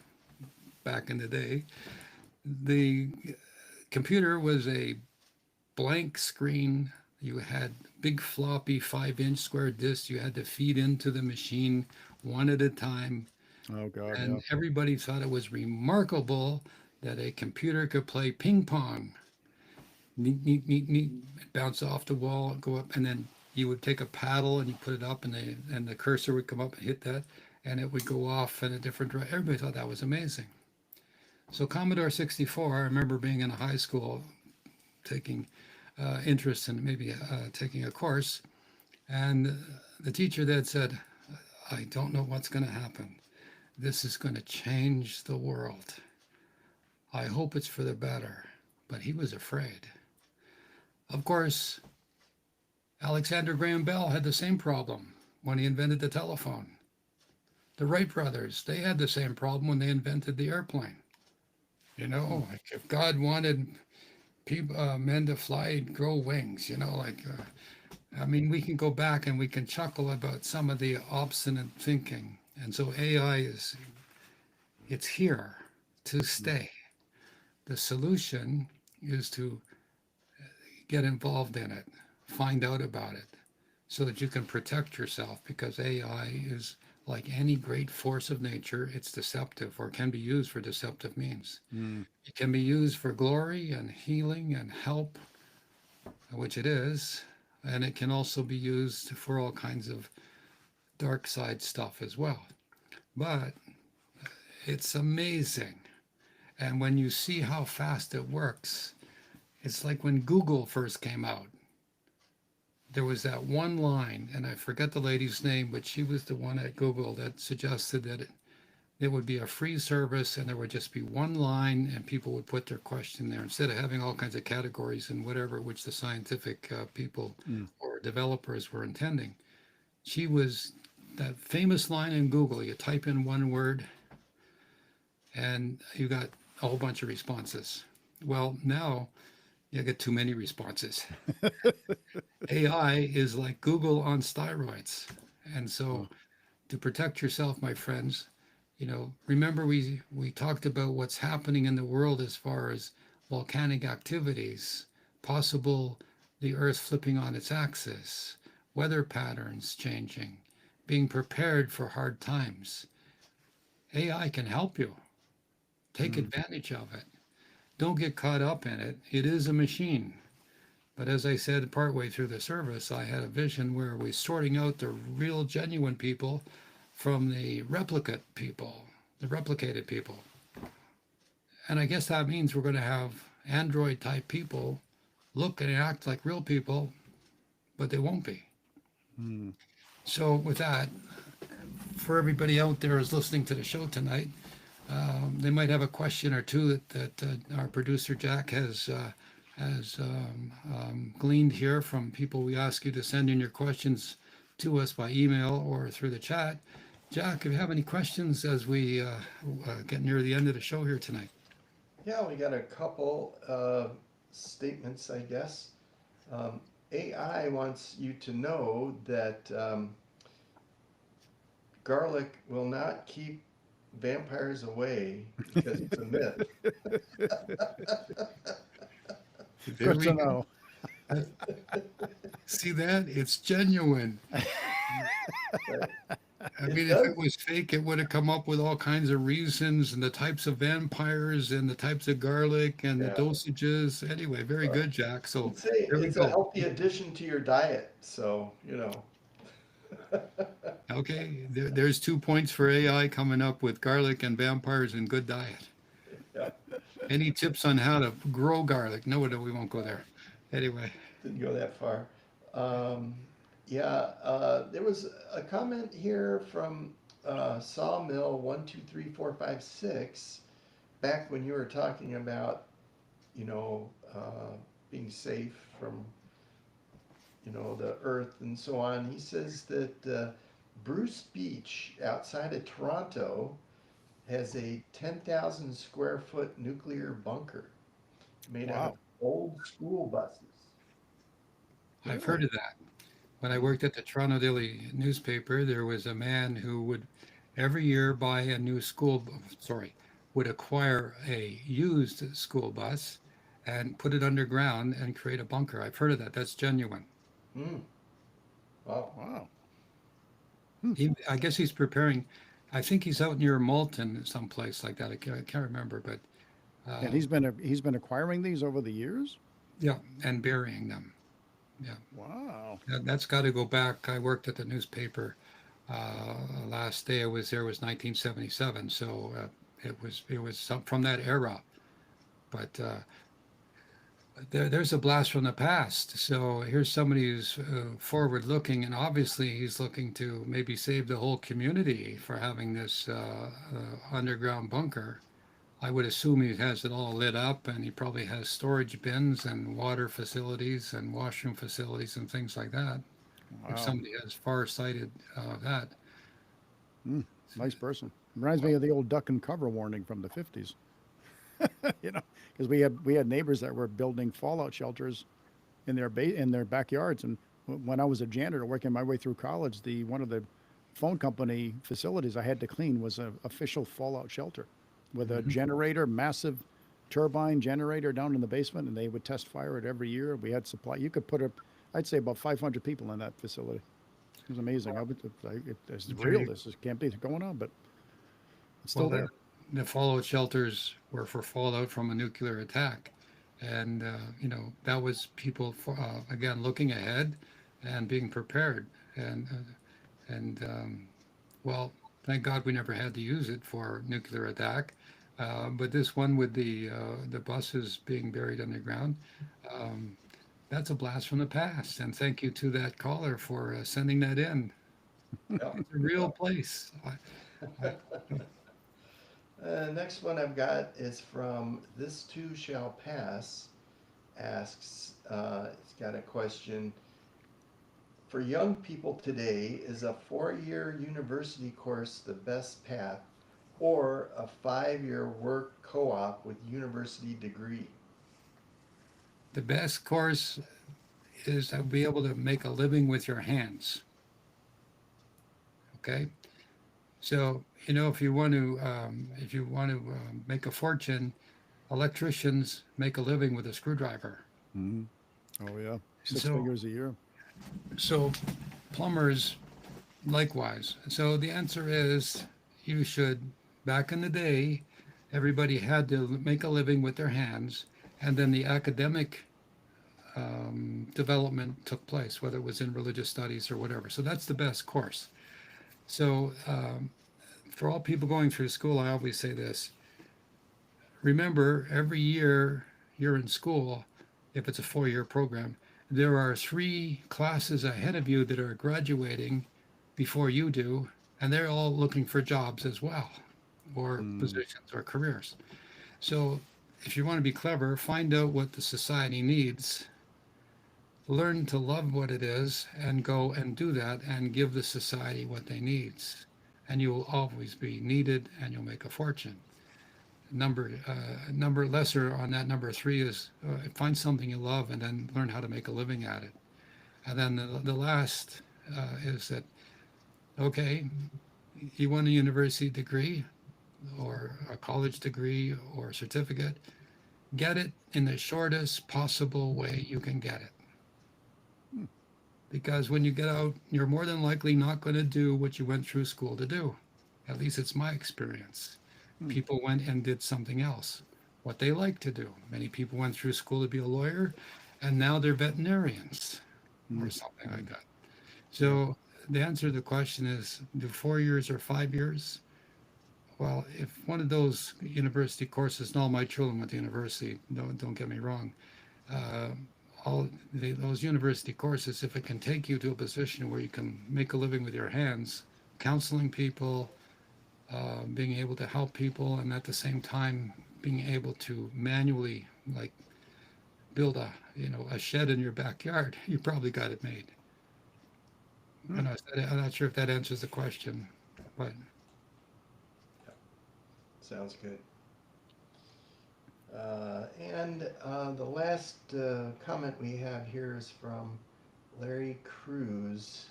back in the day, the computer was a blank screen. You had big floppy 5-inch square discs you had to feed into the machine one at a time. Oh God, yeah. And everybody thought it was remarkable that a computer could play ping pong. Neat, neat, neat, neat. Bounce off the wall, go up, and then you would take a paddle and you put it up, and the cursor would come up and hit that, and it would go off in a different direction. Everybody thought that was amazing. So Commodore 64, I remember being in a high school taking interest in maybe taking a course, and the teacher that said, I don't know what's going to happen. This is going to change the world. I hope it's for the better. But he was afraid. Of course, Alexander Graham Bell had the same problem when he invented the telephone. The Wright brothers, they had the same problem when they invented the airplane. Like if God wanted people, men to fly, grow wings, I mean, we can go back and we can chuckle about some of the obstinate thinking. And so AI it's here to stay. The solution is to get involved in it, find out about it, so that you can protect yourself, because AI is like any great force of nature, it's deceptive or can be used for deceptive means. Mm. It can be used for glory and healing and help, which it is, and it can also be used for all kinds of dark side stuff as well. But it's amazing. And when you see how fast it works, it's like when Google first came out. There was that one line, and I forget the lady's name, but she was the one at Google that suggested that it would be a free service, and there would just be one line, and people would put their question there instead of having all kinds of categories and whatever, which the scientific people Mm. or developers were intending. She was that famous line in Google. You type in one word, and you got a whole bunch of responses. Well, now you get too many responses. AI is like Google on steroids. And so to protect yourself, my friends, remember we talked about what's happening in the world as far as volcanic activities, possible the Earth flipping on its axis, weather patterns changing, being prepared for hard times. AI can help you. Take advantage of it. Don't get caught up in it. It is a machine. But as I said partway through the service, I had a vision where we're sorting out the real, genuine people from the replicate people, the replicated people. And I guess that means we're going to have Android type people look and act like real people, but they won't be. Mm. So with that, for everybody out there who's listening to the show tonight, they might have a question or two that our producer Jack has gleaned here from people. We ask you to send in your questions to us by email or through the chat. Jack, if you have any questions as we get near the end of the show here tonight. Yeah, we got a couple statements, I guess. AI wants you to know that garlic will not keep vampires away because it's a myth. There Good we to go. know. See that? It's genuine. Right. I It mean, if does. it was fake, it would have come up with all kinds of reasons and the types of vampires and the types of garlic and the Yeah. dosages. Anyway, very Right. good, Jack. So It's a, there we it's a go. healthy addition to your diet, so, Okay, there's 2 points for AI coming up with garlic and vampires and good diet. Yeah, Any tips on how to grow garlic? No, we won't go there. Anyway, didn't go that far. Yeah, there was a comment here from Sawmill 123456 back when you were talking about, you know, being safe from, the earth and so on. He says that Bruce Beach outside of Toronto has a 10,000 square foot nuclear bunker made out of Wow. old school buses. I've heard of that. When I worked at the Toronto Daily newspaper, there was a man who would every year buy a new would acquire a used school bus and put it underground and create a bunker. I've heard of that. That's genuine. Hmm. Wow. Wow. I guess he's preparing. I think he's out near Malton, someplace like that. I can't remember, but And he's been acquiring these over the years. yeah, and burying them. Yeah, Wow. that's got to go back. I worked at the newspaper. Last day I was there was 1977, so it was from that era. But there's a blast from the past. So here's somebody who's forward looking, and obviously he's looking to maybe save the whole community for having this underground bunker. I would assume he has it all lit up, and he probably has storage bins and water facilities and washroom facilities and things like that. If Wow. somebody has far-sighted that. Nice person. Reminds me of the old duck and cover warning from the 50s. Because we had neighbors that were building fallout shelters in their backyards. And when I was a janitor working my way through college, one of the phone company facilities I had to clean was an official fallout shelter with a generator, massive turbine generator down in the basement, and they would test fire it every year. We had supply. You could put I'd say about 500 people in that facility. It was amazing. It's real. This can't be going on, but it's still Well, there. the fallout shelters were for fallout from a nuclear attack. And, that was people, again, looking ahead and being prepared. Well, thank God we never had to use it for nuclear attack. But this one with the buses being buried underground, that's a blast from the past. And thank you to that caller for sending that in. Yeah. It's a real place. Next one I've got is from This Too Shall Pass. Asks, it's got a question. For young people today, is a 4-year university course the best path or a 5-year work co-op with university degree? The best course is to be able to make a living with your hands. Okay, so if you want to make a fortune, electricians make a living with a screwdriver. Hmm. Oh yeah, And six so figures a year. so plumbers likewise. So the answer is you should. Back in the day, everybody had to make a living with their hands, and then the academic development took place, whether it was in religious studies or whatever. So that's the best course. So for all people going through school, I always say this. Remember, every year you're in school, if it's a 4-year program, there are 3 classes ahead of you that are graduating before you do, and they're all looking for jobs as well, or Mm. positions or careers. So if you want to be clever, find out what the society needs, learn to love what it is, and go and do that and give the society what they needs. And you will always be needed and you'll make a fortune. Number lesser on that number 3 is find something you love and then learn how to make a living at it. And then the last is that, okay, you want a university degree or a college degree or certificate, get it in the shortest possible way you can get it. Hmm. Because when you get out, you're more than likely not going to do what you went through school to do. At least it's my experience. Hmm. People went and did something else, what they like to do. Many people went through school to be a lawyer, and now they're veterinarians Hmm. or something like that. So the answer to the question is, do 4 years or 5 years? Well, if one of those university courses, and all my children went to university, don't get me wrong, uh, those university courses, if it can take you to a position where you can make a living with your hands, counseling people, being able to help people, and at the same time being able to manually, like, build a shed in your backyard, you probably got it made. Hmm. I'm not sure if that answers the question, but Sounds good. And the last comment we have here is from Larry Cruz,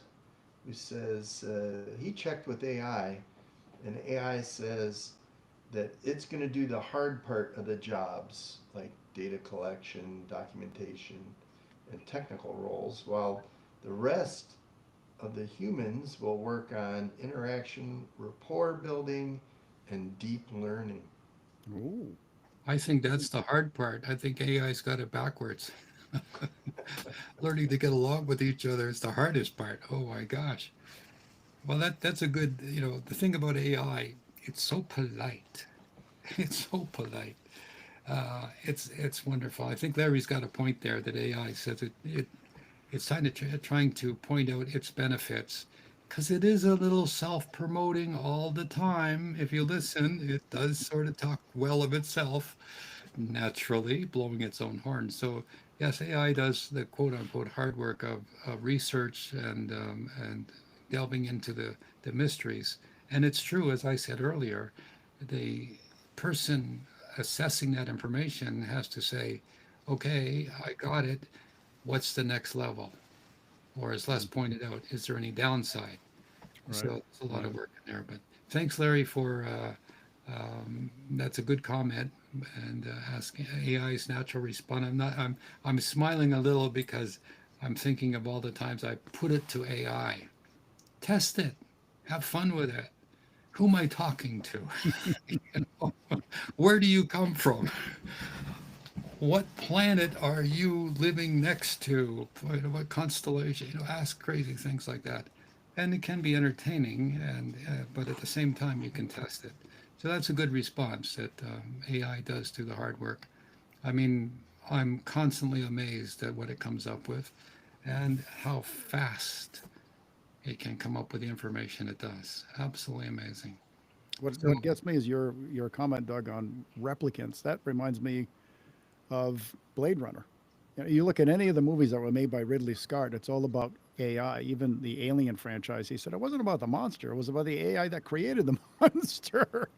who says he checked with AI, and AI says that it's going to do the hard part of the jobs, like data collection, documentation, and technical roles, while the rest of the humans will work on interaction, rapport building, and deep learning. Ooh. I think that's the hard part. I think AI's got it backwards. Learning to get along with each other is the hardest part. Oh my gosh. Well, that's a good, the thing about AI, it's so polite. It's so polite. It's wonderful. I think Larry's got a point there that AI says it's trying to point out its benefits because it is a little self-promoting all the time. If you listen, it does sort of talk well of itself, naturally, blowing its own horn. So yes, AI does the quote-unquote hard work of research and delving into the mysteries. And it's true, as I said earlier, the person assessing that information has to say, okay, I got it. What's the next level? Or as Les pointed out, is there any downside? Right. So it's a lot of work in there. But thanks, Larry, for that's a good comment. And asking AI's natural response. I'm smiling a little because I'm thinking of all the times I put it to AI. Test it. Have fun with it. Who am I talking to? You know, where do you come from? What planet are you living next to? What constellation? Ask crazy things like that, and it can be entertaining. And but at the same time, you can test it. So that's a good response that AI does do the hard work. I mean, I'm constantly amazed at what it comes up with, and how fast it can come up with the information it does. Absolutely amazing. What gets me is your comment, Doug, on replicants. That reminds me of Blade Runner. You look at any of the movies that were made by Ridley Scott, it's all about AI. Even the Alien franchise, he said it wasn't about the monster, it was about the AI that created the monster.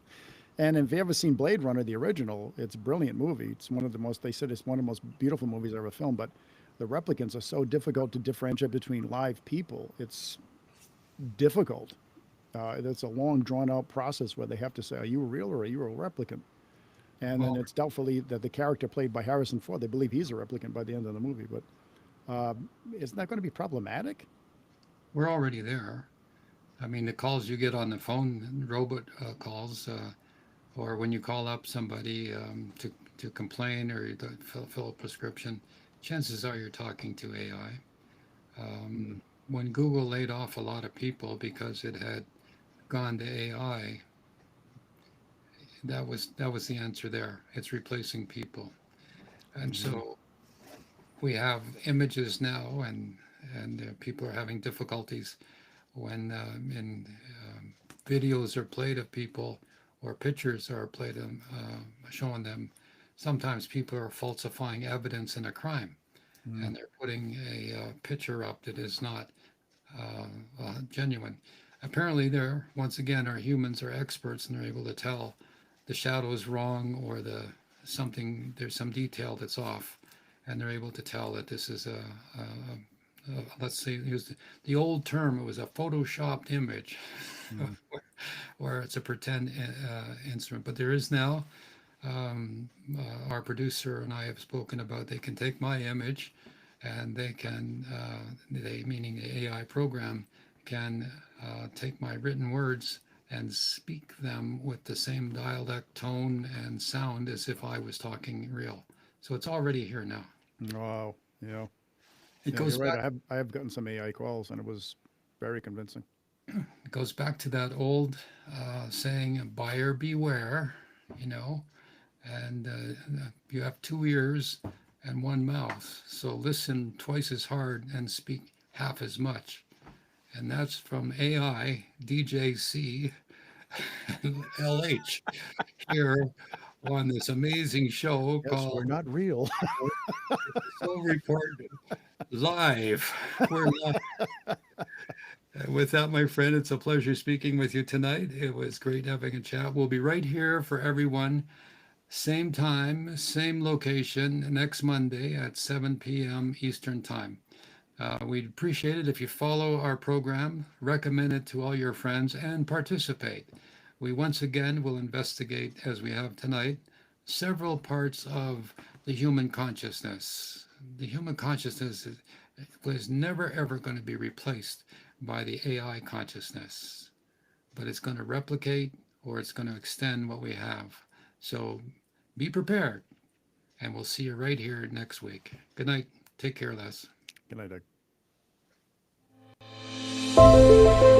And if you ever seen Blade Runner, the original, it's a brilliant movie. It's one of the most, they said it's one of the most beautiful movies ever filmed, but the replicants are so difficult to differentiate between live people. It's difficult. It's a long, drawn out process where they have to say, are you real or are you a replicant? And then Well, it's doubtfully that the character played by Harrison Ford, they believe he's a replicant by the end of the movie. But isn't that going to be problematic? we're already there. I mean, the calls you get on the phone, robot calls, or when you call up somebody to complain or to fill a prescription, chances are you're talking to AI. When Google laid off a lot of people because it had gone to AI, that was the answer there. It's replacing people, and so we have images now, and people are having difficulties when in videos are played of people or pictures are played of showing them. Sometimes people are falsifying evidence in a crime, Mm. and they're putting a picture up that is not genuine. Apparently, there once again our humans are experts, and they're able to tell the shadow is wrong or there's some detail that's off, and they're able to tell that this is let's say use the old term, it was a photoshopped image, Mm. where it's a pretend instrument. But there is now, our producer and I have spoken about, they can take my image and they can, they meaning the AI program, can take my written words and speak them with the same dialect, tone, and sound as if I was talking real. So it's already here now. Wow. Yeah. It Yeah, goes you're right. back. I have gotten some AI calls and it was very convincing. It goes back to that old saying, "Buyer beware," you know, and you have two ears and one mouth, so listen twice as hard and speak half as much. And that's from AI, DJC, and LH here on this amazing show Yes, we're called not real. The Soul Report Live. We're live. With that, my friend, it's a pleasure speaking with you tonight. It was great having a chat. We'll be right here for everyone, same time, same location, next Monday at 7 p.m. Eastern Time. We'd appreciate it if you follow our program, recommend it to all your friends, and participate. We once again will investigate, as we have tonight, several parts of the human consciousness. The human consciousness was never ever going to be replaced by the AI consciousness, but it's going to replicate or it's going to extend what we have. So be prepared, and we'll see you right here next week. Good night. Take care, Les. Good night, Doug.